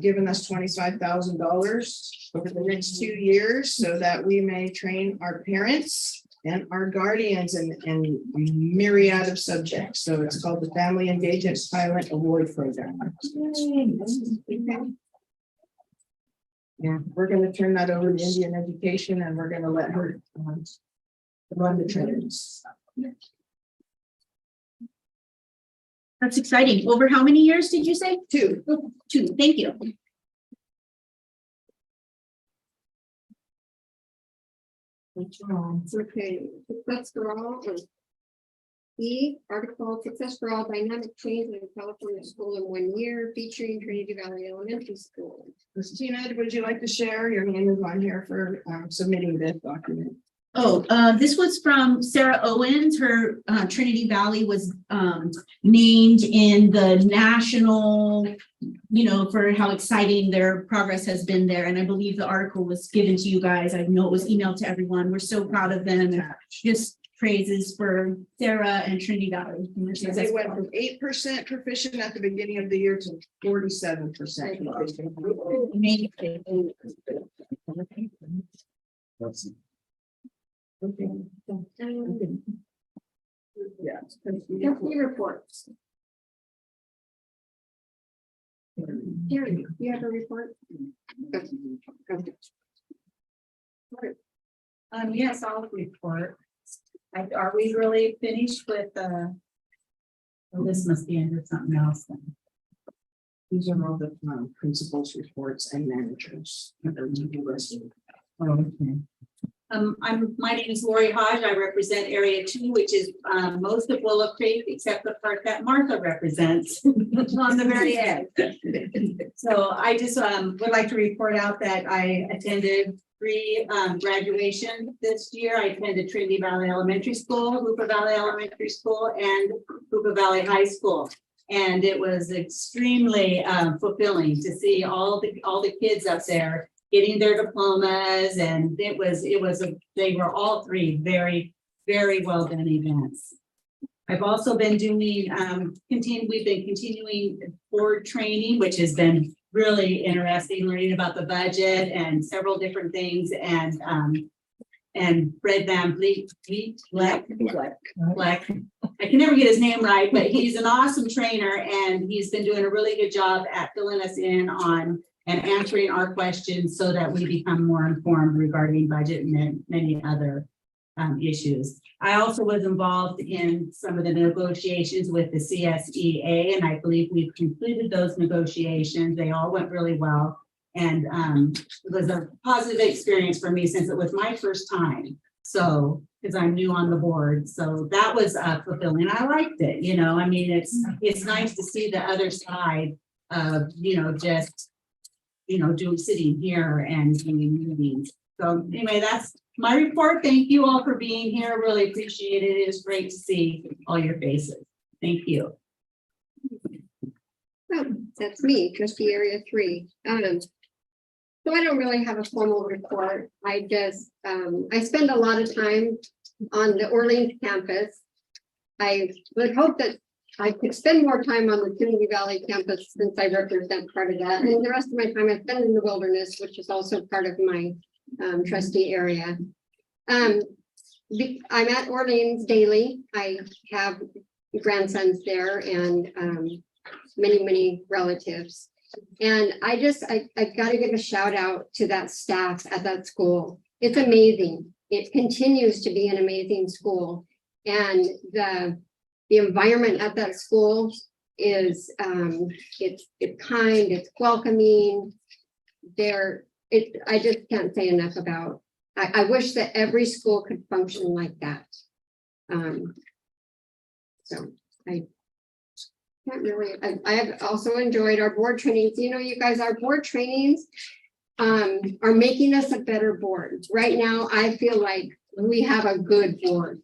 E: given us $25,000 over the next 2 years so that we may train our parents and our guardians in a myriad of subjects. So it's called the Family Engagement Pilot Award Program. Yeah, we're gonna turn that over to Indian Education and we're gonna let her run the trainings.
K: That's exciting. Over how many years did you say?
E: 2.
K: 2, thank you.
C: Okay, success for all. E, article success for all dynamic change in California school in 1 year featuring Trinity Valley Elementary School.
E: Christina, would you like to share? Your name is on here for submitting this document.
K: Oh, this was from Sarah Owens. Her Trinity Valley was named in the national, for how exciting their progress has been there. And I believe the article was given to you guys. I know it was emailed to everyone. We're so proud of them. Just praises for Sarah and Trinity Valley.
E: They went from 8% proficient at the beginning of the year to 47%.
C: Yeah. Company reports. Gary, you have a report?
D: Yes, I'll report. Are we really finished with well, this must be under something else then.
E: These are all the principals, reports, and managers.
D: Oh, okay. My name is Lori Hodge. I represent Area 2, which is most of Willow Creek, except the part that Martha represents on the very end. So I just would like to report out that I attended 3 graduations this year. I attended Trinity Valley Elementary School, Hooper Valley Elementary School, and Hooper Valley High School. And it was extremely fulfilling to see all the kids up there getting their diplomas, and they were all 3 very, very well done events. I've also been doing, we've been continuing board training, which has been really interesting, learning about the budget and several different things, and Fred Van Vliet, Black. I can never get his name right, but he's an awesome trainer, and he's been doing a really good job at filling us in on and answering our questions so that we become more informed regarding budget and many other issues. I also was involved in some of the negotiations with the CSEA, and I believe we've completed those negotiations. They all went really well. And it was a positive experience for me since it was my first time. So, because I'm new on the board. So that was fulfilling. I liked it, I mean, it's nice to see the other side of, just sitting here and doing meetings. So anyway, that's my report. Thank you all for being here. Really appreciate it. It is great to see all your faces. Thank you.
C: Oh, that's me, trustee Area 3. So I don't really have a formal report. I just, I spend a lot of time on the Orleans campus. I would hope that I could spend more time on the Trinity Valley campus since I represent part of that. And the rest of my time I spend in the wilderness, which is also part of my trustee area. I'm at Orleans daily. I have grandsons there and many relatives. And I got to give a shout out to that staff at that school. It's amazing. It continues to be an amazing school. And the environment at that school is it's kind, it's welcoming. I just can't say enough about, I wish that every school could function like that. So I can't really, I have also enjoyed our board trainings. You know, you guys, our board trainings are making us a better board. Right now, I feel like we have a good board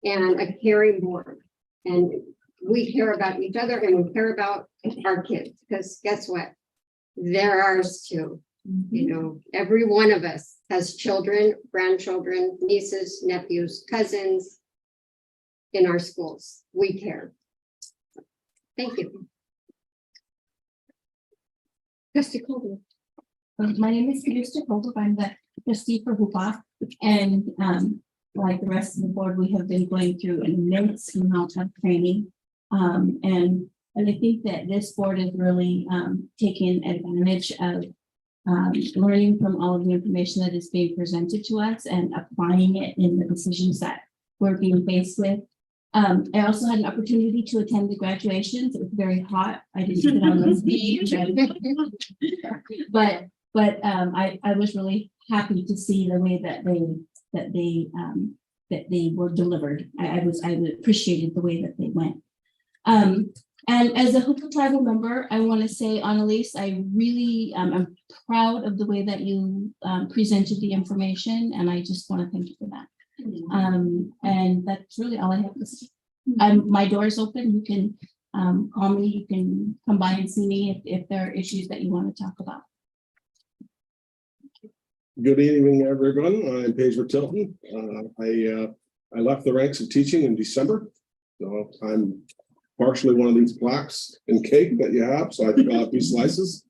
C: and a caring board. And we care about each other and we care about our kids, because guess what? They're ours too. You know, every one of us has children, grandchildren, nieces, nephews, cousins in our schools. We care. Thank you. Trustee Colvin.
R: My name is Krista Colvin. I'm the trustee for Hoopa. And like the rest of the board, we have been going through an immense amount of training. And I think that this board is really taking advantage of learning from all of the information that is being presented to us and applying it in the decisions that we're being faced with. I also had an opportunity to attend the graduations. It was very hot. I didn't get on the stage, but I was really happy to see the way that they were delivered. I appreciated the way that they went. And as a Hoopa tribal member, I want to say, Annalise, I really am proud of the way that you presented the information, and I just want to thank you for that. And that's really all I have to say. My door is open. You can call me. You can come by and see me if there are issues that you want to talk about.
B: Good evening, everyone. I'm Paige Tilton. I left the ranks of teaching in December, so I'm partially one of these plaques and cake that you have. So I think I'll have 2 slices.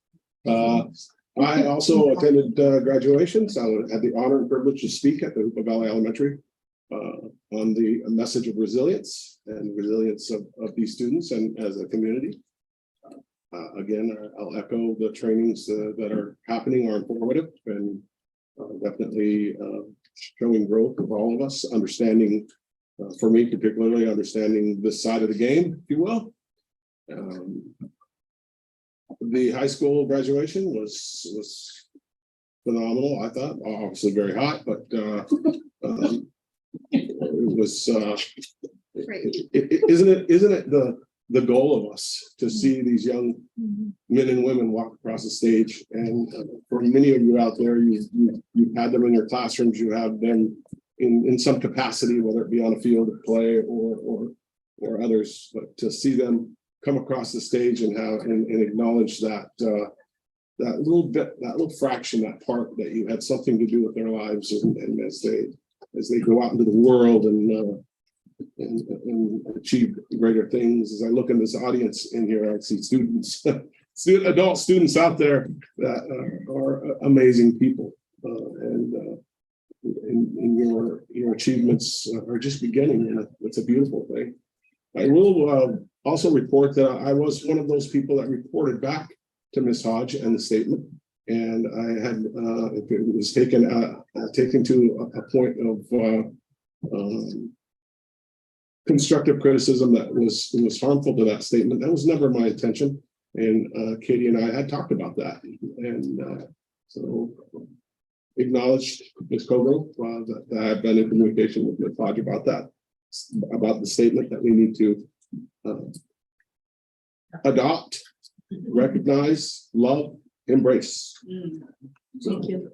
B: I also attended graduations. I had the honor and privilege to speak at the Hoopa Valley Elementary on the message of resilience and resilience of these students and as a community. Again, I'll echo the trainings that are happening are informative and definitely showing growth of all of us, understanding, for me particularly, understanding this side of the game, if you will. The high school graduation was phenomenal. I thought, obviously very hot, but it was. Isn't it the goal of us to see these young men and women walk across the stage? And for many of you out there, you've had them in your classrooms. You have them in some capacity, whether it be on a field of play or others, but to see them come across the stage and acknowledge that that little fraction, that part that you had something to do with their lives, and as they go out into the world and achieve greater things. As I look in this audience in here, I see students, adult students out there that are amazing people, and your achievements are just beginning, and it's a beautiful thing. I will also report that I was one of those people that reported back to Ms. Hodge and the statement, and I had it was taken to a point of constructive criticism that was harmful to that statement. That was never my intention, and Katie and I had talked about that, and so acknowledged Ms. Kogo that I have been in communication with Ms. Hodge about that, about the statement that we need to adopt, recognize, love, embrace.
R: Thank you.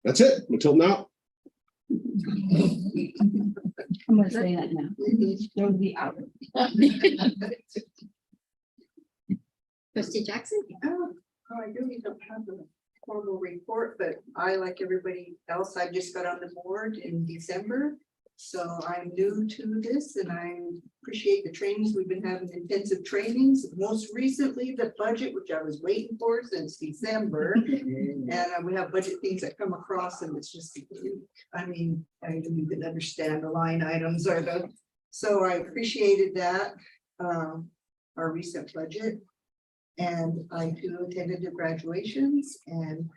B: That's it. Until now.
R: I'm going to say that now. There will be out.
C: Trustee Jackson?
D: I really don't have a formal report, but I, like everybody else, I just got on the board in December. So I'm new to this and I appreciate the trainings. We've been having intensive trainings, most recently the budget, which I was waiting for since December. And we have budget things that come across and it's just, I mean, I didn't even understand the line items or so I appreciated that, our recent budget. And I too attended the graduations and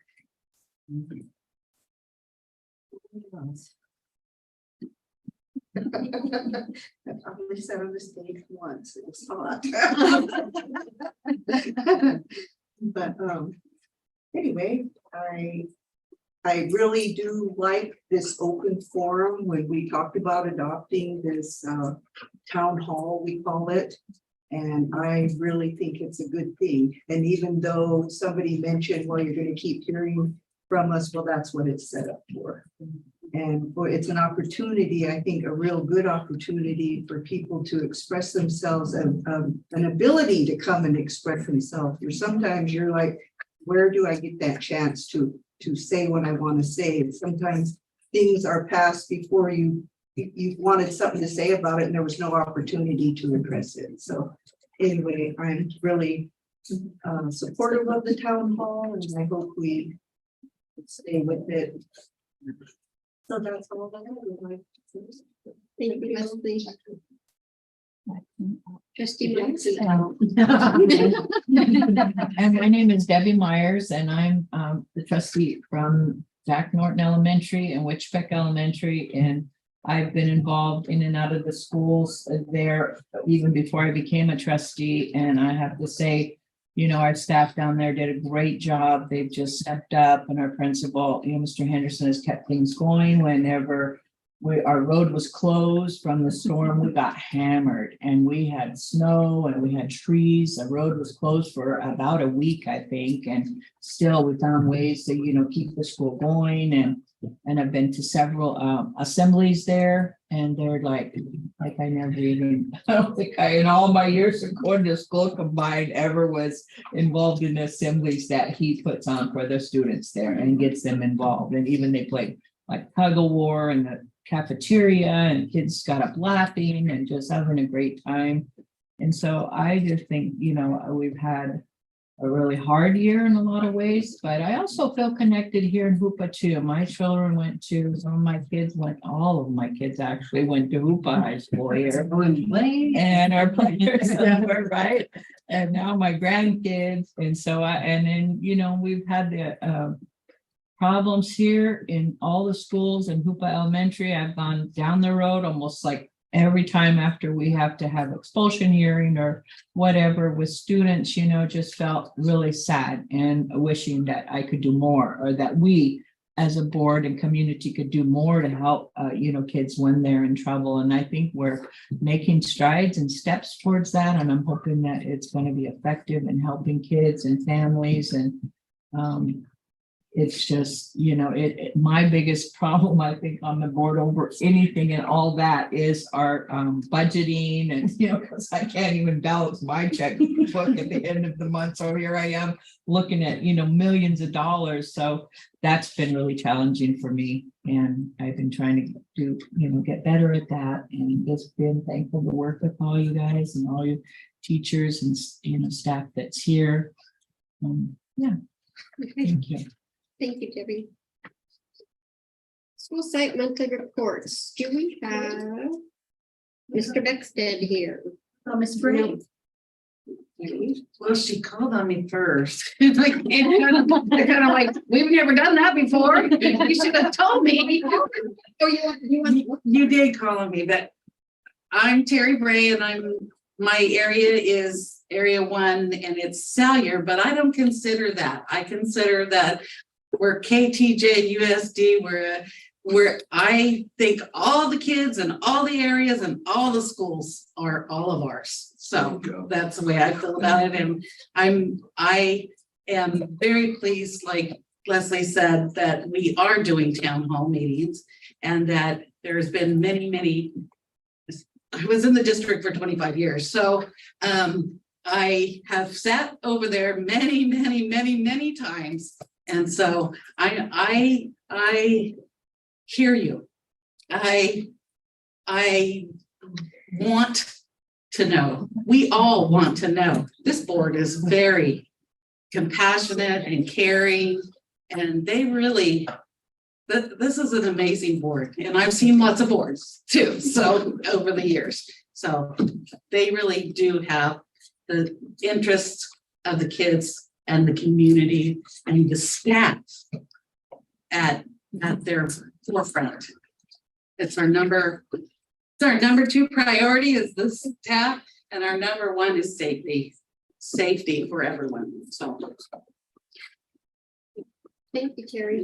D: I probably sat on the stage once. It was hot. But
H: Anyway, I really do like this open forum when we talked about adopting this town hall, we call it. And I really think it's a good thing. And even though somebody mentioned, well, you're going to keep hearing from us, well, that's what it's set up for. And it's an opportunity, I think, a real good opportunity for people to express themselves and an ability to come and express themselves. Or sometimes you're like, where do I get that chance to say what I want to say? And sometimes things are passed before you wanted something to say about it and there was no opportunity to address it. So anyway, I'm really supportive of the town hall and I hope we stay with it.
C: So that's all that I would like to say. Thank you, Leslie. Trustee Maxey.
H: And my name is Debbie Myers and I'm the trustee from Jack Norton Elementary and Witchbeck Elementary. And I've been involved in and out of the schools there even before I became a trustee. And I have to say, you know, our staff down there did a great job. They've just stepped up and our principal, you know, Mr. Henderson has kept things going whenever our road was closed from the storm. We got hammered and we had snow and we had trees. The road was closed for about a week, I think. And still we found ways to, you know, keep the school going. And I've been to several assemblies there and they're like I never even, I don't think in all my years of going to school combined ever was involved in the assemblies that he puts on for the students there and gets them involved. And even they played like tug of war in the cafeteria and kids got up laughing and just having a great time. And so I just think, you know, we've had a really hard year in a lot of ways, but I also feel connected here in Hoopa too. My children went to, all of my kids actually went to Hoopa High School here. And our players were right. And now my grandkids. And so then, you know, we've had the problems here in all the schools in Hoopa Elementary. I've gone down the road almost like every time after we have to have expulsion hearing or whatever with students, you know, just felt really sad and wishing that I could do more or that we as a board and community could do more to help, you know, kids when they're in trouble. And I think we're making strides and steps towards that. And I'm hoping that it's going to be effective in helping kids and families. And it's just, you know, my biggest problem, I think, on the board over anything and all that is our budgeting and, you know, because I can't even balance my checkbook at the end of the month. So here I am looking at, you know, millions of dollars. So that's been really challenging for me. And I've been trying to do, you know, get better at that. And just been thankful to work with all you guys and all you teachers and, you know, staff that's here. Yeah. Thank you.
C: Thank you, Debbie. School site monthly reports. Do we have Mr. Beckstead here?
O: Oh, Ms. Bray.
K: Well, she called on me first. Like, kind of like, we've never done that before. You should have told me.
C: Oh,
K: You did call on me, but I'm Terry Bray and my area is Area 1 and it's Salyer, but I don't consider that. I consider that we're KTJUSD, where I think all the kids and all the areas and all the schools are all of ours. So that's the way I feel about it. And I am very pleased, like Leslie said, that we are doing town hall meetings and that there's been many, I was in the district for 25 years. So I have sat over there many times. And so I hear you. I want to know. We all want to know. This board is very compassionate and caring, and they really, this is an amazing board. And I've seen lots of boards too, so over the years. So they really do have the interests of the kids and the community and the staff at their forefront. It's our number 2 priority is the staff, and our number 1 is safety for everyone. So
C: Thank you, Terry.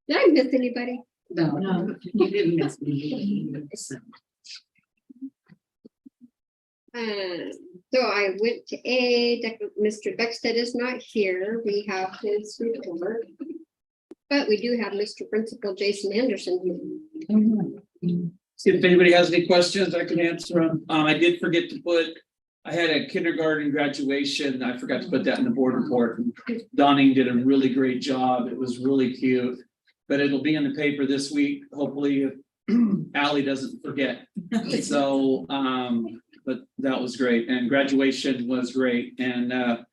C: Did I miss anybody?
O: No, you didn't miss me.
C: So I went to A, Mr. Beckstead is not here. We have his report. But we do have Mr. Principal Jason Anderson.
S: See if anybody has any questions, I can answer them. I did forget to put, I had a kindergarten graduation. I forgot to put that in the board report. Donning did a really great job. It was really cute. But it'll be in the paper this week, hopefully, if Allie doesn't forget. So, but that was great. And graduation was great. And,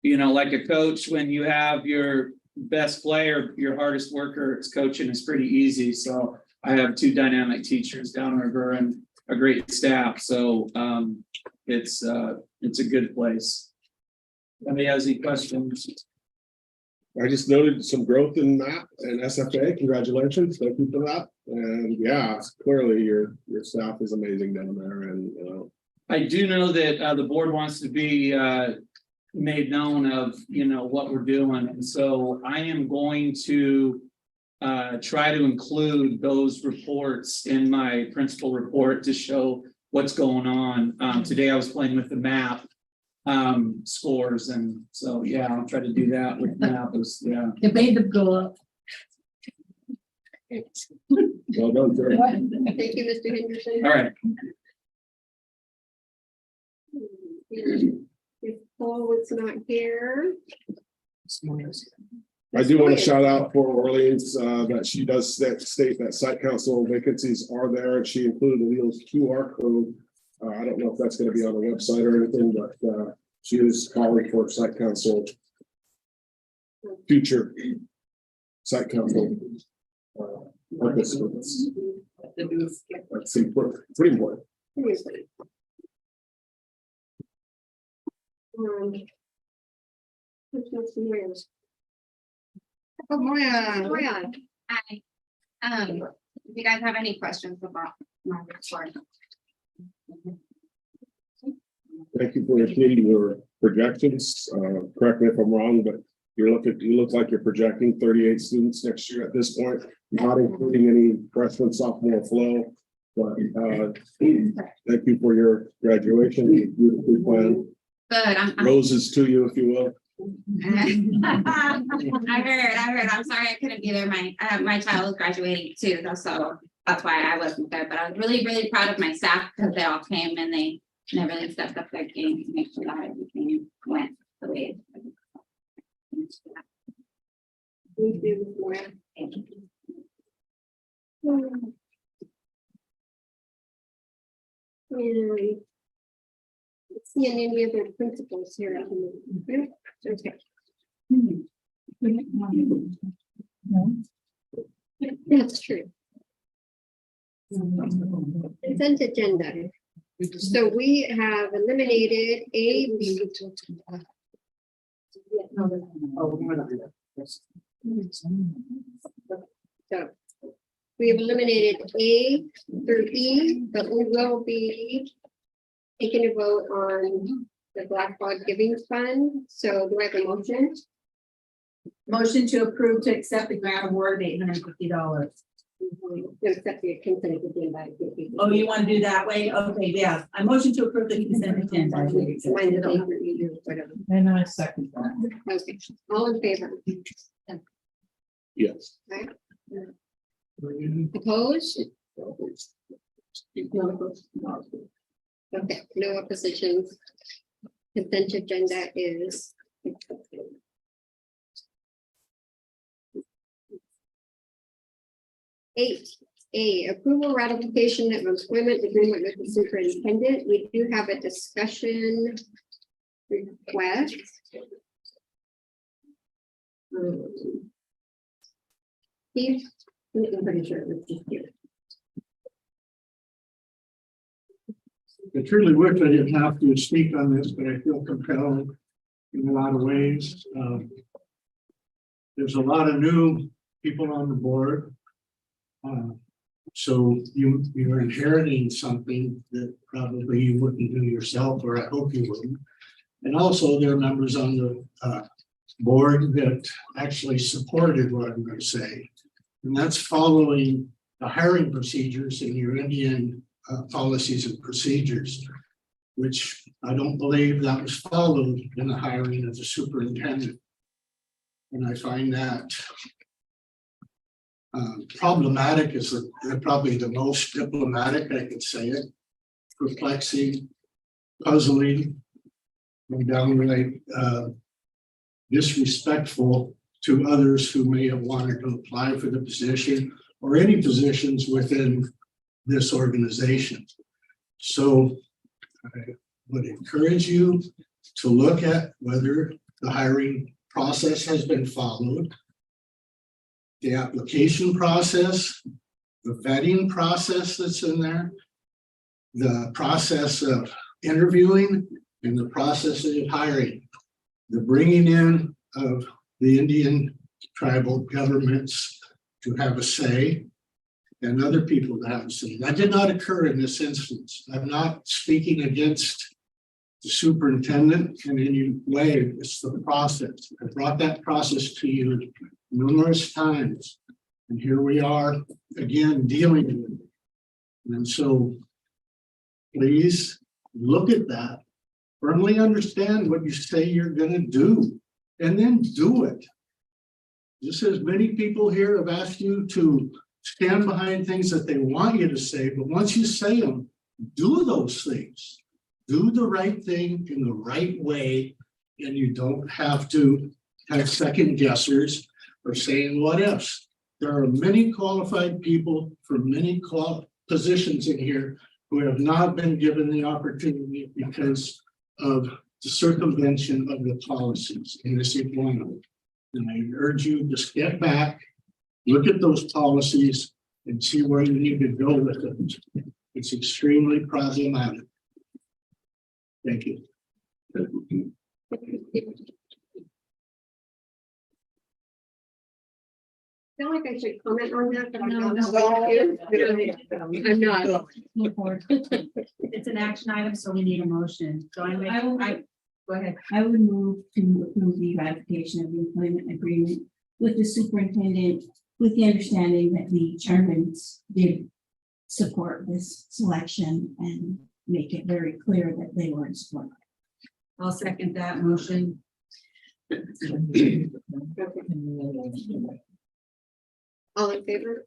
S: you know, like a coach, when you have your best player, your hardest worker, it's coaching is pretty easy. So I have 2 dynamic teachers downriver and a great staff. So it's a good place. Anybody has any questions?
B: I just noted some growth in that and SFA. Congratulations. Thank you for that. And yeah, clearly your staff is amazing down there. And
S: I do know that the board wants to be made known of, you know, what we're doing. And so I am going to try to include those reports in my principal report to show what's going on. Today I was playing with the map scores, and so yeah, I'll try to do that with map. Yeah,
H: It made them go up.
B: well done, Terry.
C: Thank you, Mr. Henderson.
S: all right.
C: If Paul was not here.
B: I do want to shout out for Orleans that she does state that site council vacancies are there, and she included a little QR code. I don't know if that's going to be on the website or anything, but she is calling for site council, future site council participants. That's important, pretty important.
C: Oh, Moya.
T: Hi. If you guys have any questions about my report.
B: Thank you for including your projections. Correct me if I'm wrong, but you look like you're projecting 38 students next year at this point, not including any freshman, sophomore flow. But thank you for your graduation. Beautifully planned.
T: Good.
B: Roses to you, if you will.
T: I heard. I'm sorry I couldn't be there. My child was graduating too, though, so that's why I wasn't there. But I was really, really proud of my staff because they all came and they really stepped up their game to make sure that everything went the way it.
C: Thank you, Moya. And let's see any other principles here. Okay. That's true. Consent agenda. So we have eliminated A, B. So we have eliminated A through E, but we will be taking a vote on the Blackbaud Giving Fund. So do I have a motion?
D: Motion to approve to accept the grant award of $850.
C: Accept the consent agenda.
D: Oh, you want to do that way? Okay, yeah. I motion to approve the consent agenda.
C: Mine is A through E, whatever.
H: And I second that.
C: Okay, all in favor?
B: Yes.
C: Right. Opposed? Okay, no oppositions. Consent agenda is accepted. 8A, approval ratification of employment agreement with the superintendent. We do have a discussion request. Steve, I'm pretty sure it was just here.
I: I truly wish I didn't have to speak on this, but I feel compelled in a lot of ways. There's a lot of new people on the board. So you're inheriting something that probably you wouldn't do yourself, or I hope you wouldn't. And also there are members on the board that actually supported what I'm going to say. And that's following the hiring procedures in your Indian policies and procedures, which I don't believe that was followed in the hiring of the superintendent. And I find that problematic is probably the most diplomatic I could say it. Perplexing, puzzling, and downright disrespectful to others who may have wanted to apply for the position or any positions within this organization. So I would encourage you to look at whether the hiring process has been followed, the application process, the vetting process that's in there, the process of interviewing, and the process of hiring, the bringing in of the Indian tribal governments to have a say and other people to have a say. That did not occur in this instance. I'm not speaking against the superintendent in any way. It's the process. I brought that process to you numerous times. And here we are again dealing with it. And so please look at that, firmly understand what you say you're going to do, and then do it. Just as many people here have asked you to stand behind things that they want you to say, but once you say them, do those things. Do the right thing in the right way, and you don't have to have second guessers or saying what ifs. There are many qualified people for many positions in here who have not been given the opportunity because of the circumvention of the policies in this employment. And I urge you to step back, look at those policies and see where you need to go with it. It's extremely problematic. Thank you.
C: I feel like I should comment on that, but I'm not.
R: It's an action item, so we need a motion. So go ahead. I would move to approve the ratification of the employment agreement with the superintendent, with the understanding that the chairman did support this selection and make it very clear that they were in support.
D: I'll second that motion.
C: All in favor?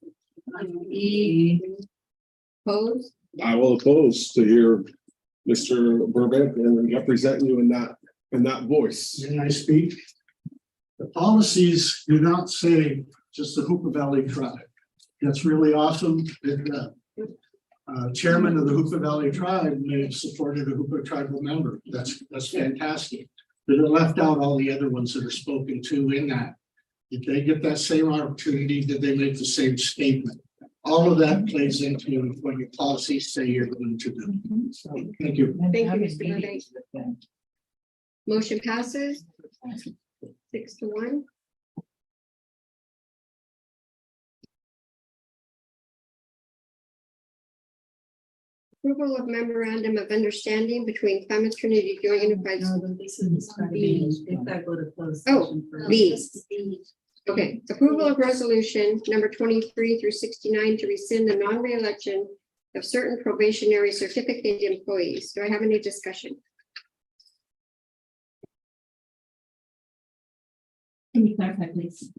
C: Opposed?
B: I will oppose to hear Mr. Burbank and represent you in that voice.
I: Can I speak? The policies do not say just the Hoopa Valley tribe. That's really awesome. That chairman of the Hoopa Valley tribe may have supported a Hoopa tribal member. That's fantastic. But it left out all the other ones that are spoken to in that. Did they get that same opportunity? Did they make the same statement? All of that plays into what your policies say you're going to do. So, thank you.
C: Thank you, Mr. Burbank. Motion passes 6-1. Approval of memorandum of understanding between Klamath Trinity Joint Unified. Oh, B. Okay, approval of resolution number 23 through 69 to rescind the non-reelection of certain probationary certificate employees. Do I have any discussion?
R: Can you clarify, please?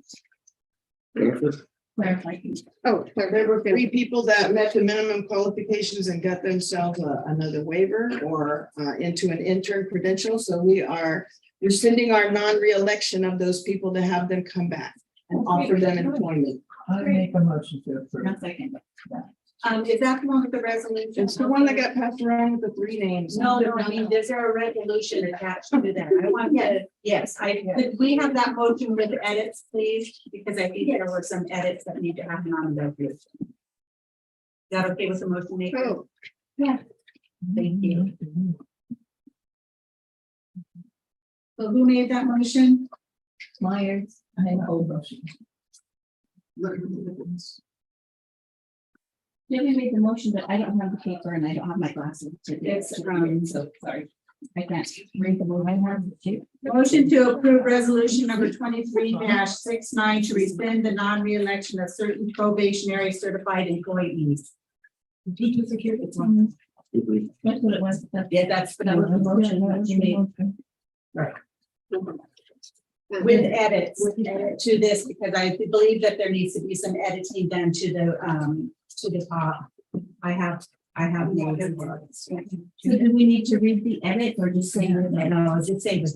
R: Clarify.
C: Oh,
E: There were 3 people that met the minimum qualifications and got themselves another waiver or into an intern credential. So we are rescinding our non-reelection of those people to have them come back and offer them employment.
H: I make a motion to approve.
R: One second.
D: Is that the one with the resolution?
E: It's the one that got passed around with the 3 names.
D: No, I mean, is there a resolution attached to that? I want to, yes, could we have that motion with edits, please? Because I think there were some edits that need to happen on the resolution. Is that okay with the motion maker?
C: Oh,
R: Yeah.
D: Thank you. So who made that motion?
R: Myers.
H: I have a whole motion.
R: Maybe made the motion, but I don't have the paper and I don't have my glasses. So sorry. I can't read the one I have.
D: Motion to approve resolution number 23-69 to rescind the non-reelection of certain probationary certified employees.
R: Teacher security. That's what it was.
D: Yeah, that was the motion that you made.
C: Right.
D: With edits to this, because I believe that there needs to be some editing done to the top. I have more.
R: So do we need to read the edit or just say that?
D: No, just say that.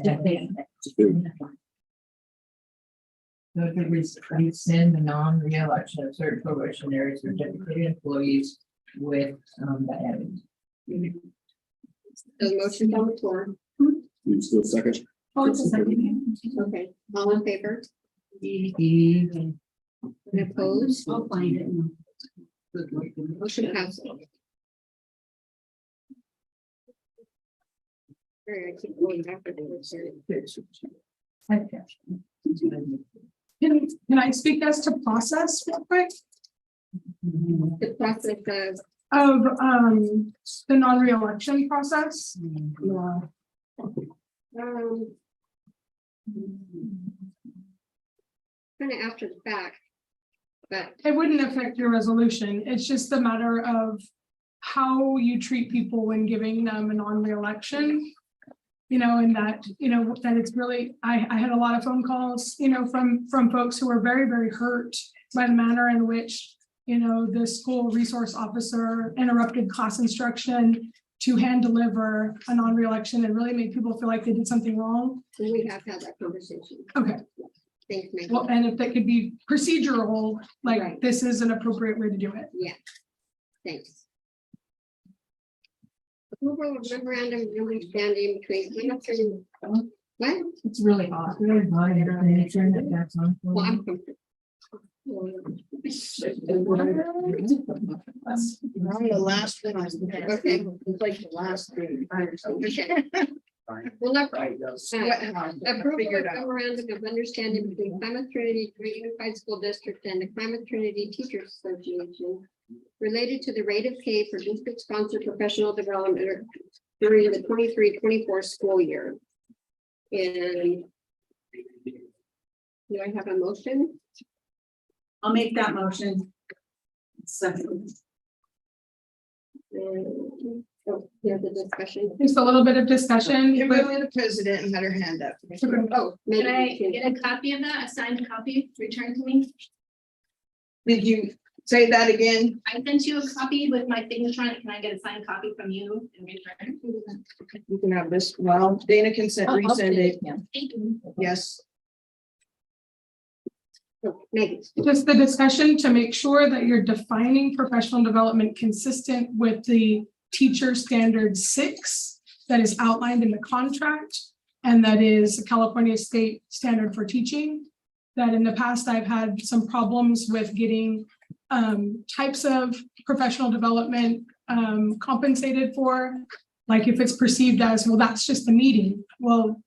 H: So to rescind the non-reelection of certain probationary certificate employees with the edit.
C: The motion on the floor.
B: You still second?
R: Oh, it's a second.
C: Okay, all in favor?
H: And
C: Opposed?
R: I'll find it.
C: Motion passes. Sorry, I keep going back to the
G: Can I speak as to process real quick
C: The process
G: of the non-reelection process?
C: of, kind of after the fact, but
G: It wouldn't affect your resolution. It's just a matter of how you treat people when giving them a non-reelection. You know, and that, you know, that it's really, I had a lot of phone calls, you know, from folks who were very, very hurt by the manner in which, you know, the school resource officer interrupted class instruction to hand deliver a non-reelection and really made people feel like they did something wrong.
C: we have had that conversation.
G: Okay.
C: Thanks, Megan.
G: Well, and if that could be procedural, like
C: Right.
G: this is an appropriate way to do it.
C: Yeah, thanks. Approval of memorandum of understanding between Hamilton. What?
H: it's really hot. Really hot. Can you turn that back on? for
C: Well,
H: me?
C: I'm comfortable.
E: The last one.
C: Okay.
E: It's like the last thing.
C: Okay. Well, approval of memorandum of understanding between Klamath Trinity Unified School District and the Klamath Trinity Teachers Association related to the rate of pay for district sponsored professional development during the 23-24 school year. And do I have a motion?
D: I'll make that motion. Second.
C: Oh, here's the discussion.
G: Just a little bit of discussion. with-
E: Kimberly, the president, had her hand up.
C: Oh,
M: Can I
C: maybe.
M: get a copy of that, a signed copy returned to me?
E: Did you say that again?
M: I sent you a copy with my signature on it. Can I get a signed copy from you in return?
E: You can have this. Well, Dana can send,
R: I'll
E: resend it.
R: yeah.
M: Thank you.
E: Yes.
C: Oh, Megan.
G: Just the discussion to make sure that you're defining professional development consistent with the teacher standard 6 that is outlined in the contract. And that is a California state standard for teaching. That in the past, I've had some problems with getting types of professional development compensated for. Like if it's perceived as, well, that's just the meeting. Well,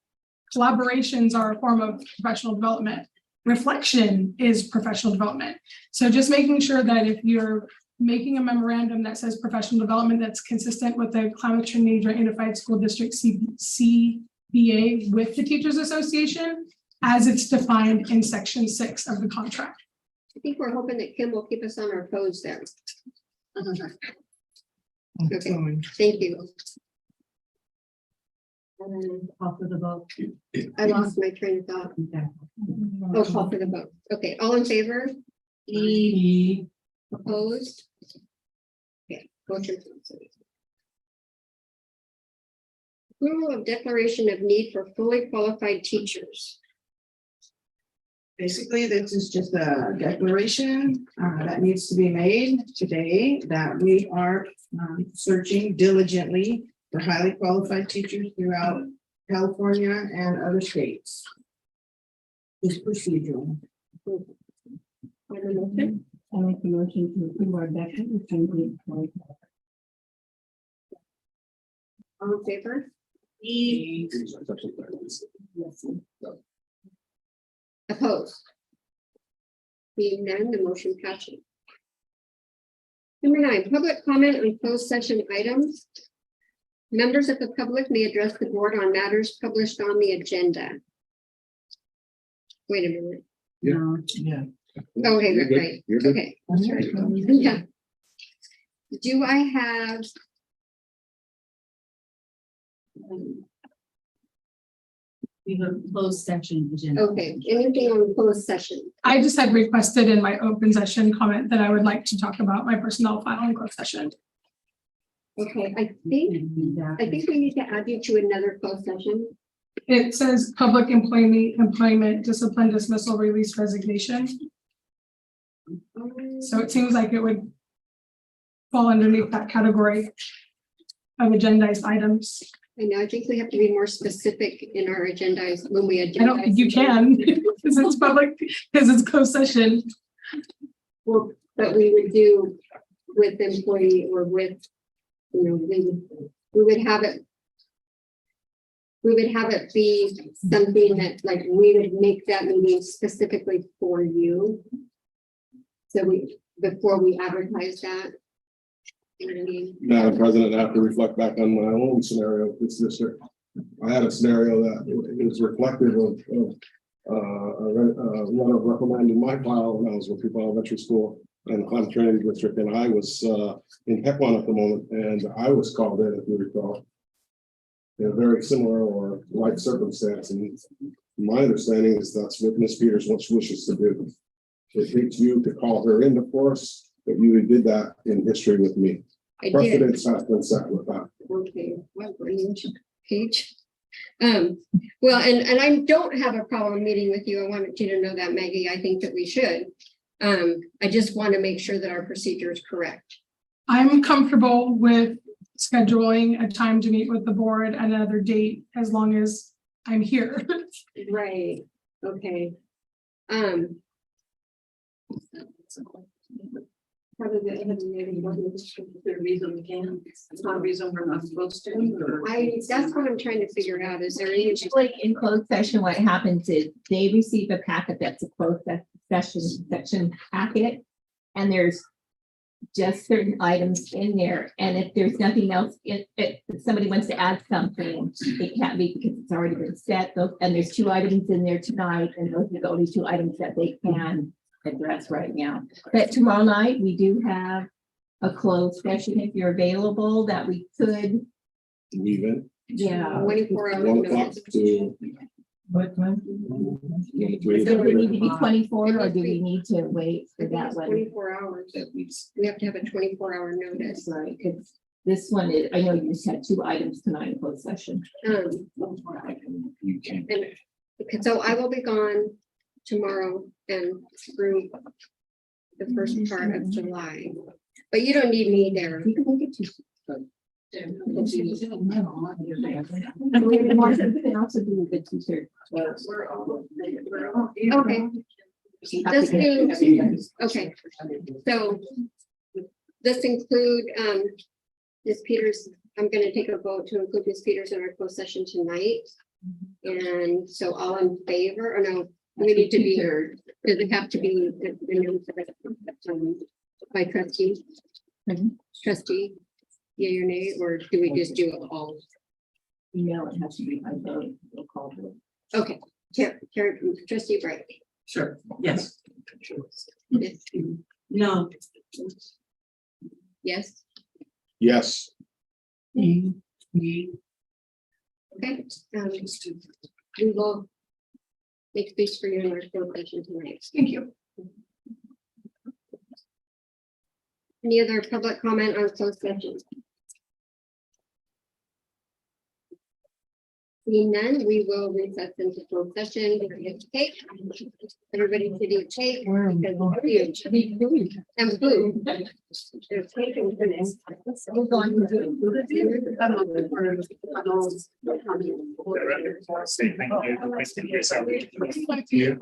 G: collaborations are a form of professional development. Reflection is professional development. So just making sure that if you're making a memorandum that says professional development that's consistent with the Klamath Trinity Joint Unified School District CBA with the Teachers Association as it's defined in section 6 of the contract.
C: I think we're hoping that Kim will keep us on our toes there. Okay, thank you.
R: Call for the vote.
C: I lost my train of thought. Oh, call for the vote. Okay, all in favor? Opposed? Okay, motion passes. Approval of declaration of need for fully qualified teachers.
E: Basically, this is just a declaration that needs to be made today that we are searching diligently for highly qualified teachers throughout California and other states. It's procedural.
R: I make the motion to approve our declaration.
C: All in favor? Opposed? Being none, the motion passes. Number 9, public comment on closed session items. Members of the public may address the board on matters published on the agenda. Wait a minute.
H: Yeah.
C: Okay,
B: You're good.
C: right,
B: You're good.
C: okay. Yeah. Do I have?
H: We have a closed section agenda.
C: Okay, anything on closed session?
G: I just had requested in my open session comment that I would like to talk about my personnel file in closed session.
C: Okay, I think we need to add you to another closed session.
G: It says public employment, discipline, dismissal, release, resignation. So it seems like it would fall underneath that category of agendized items.
C: I know, I think we have to be more specific in our agendas when we agendize.
G: I don't think you can, because it's public, because it's closed session.
C: Well, but we would do with employee or with, you know, we would have it. We would have it be something that like we would make that meeting specifically for you. So before we advertise that. You know what I mean?
B: Madam President, I have to reflect back on my own scenario with this district. I had a scenario that it was reflective of one of recommending my file when I was with People Elementary School and the Climate Training District, and I was in Pequon at the moment, and I was called in, if you recall, in a very similar or like circumstance, and my understanding is that's what Ms. Peters wishes to do. It takes you to call her into force, but you did that in history with me.
C: I did.
B: Precedence has been set with that.
C: Okay, what page? Well, and I don't have a problem meeting with you. I wanted you to know that, Maggie. I think that we should. I just want to make sure that our procedure is correct.
G: I'm comfortable with scheduling a time to meet with the board at another date, as long as I'm here.
C: Right, okay.
Q: Probably the reason we can. It's not a reason we're not supposed to.
C: That's what I'm trying to figure out. Is there any?
H: Usually in closed session, what happens is they receive a packet that's a closed section packet. And there's just certain items in there. And if there's nothing else, if somebody wants to add something, it can't be because it's already been set. And there's 2 items in there tonight, and those are the only 2 items that they can address right now. But tomorrow night, we do have a closed session if you're available that we could.
B: Leave it.
H: Yeah.
C: 24 hours.
B: 1 o'clock to.
H: What time?
B: Does
H: Does it need to be 24 or do we need to wait for that one?
C: 24 hours. We have to have a 24-hour notice.
H: Right, because this one is, I know you just had 2 items tonight in closed session.
C: You can. So I will be gone tomorrow and through the first part of July, but you don't need me there.
H: You can make it too.
C: Okay.
H: Also do a good t-shirt.
C: Okay. This includes, okay, so this include, Ms. Peters, I'm gonna take a vote to include Ms. Peters in our closed session tonight. And so all in favor, or no, we need to be, does it have to be by trustee? Trustee, yea or nay, or do we just do it all?
H: No, it has to be by vote. We'll call it.
C: Okay, trustee Bright.
Q: Sure, yes.
C: Yes.
Q: No.
C: Yes,
B: Yes.
C: okay, we will make space for you in our closed session tonight.
G: Thank you.
C: Any other public comment on closed session? Seeing none, we will recess into closed session. We're gonna get cake. Everybody to do cake. Because it's huge. And food. There's cake and goodness. We're going to do it.
F: Thank you.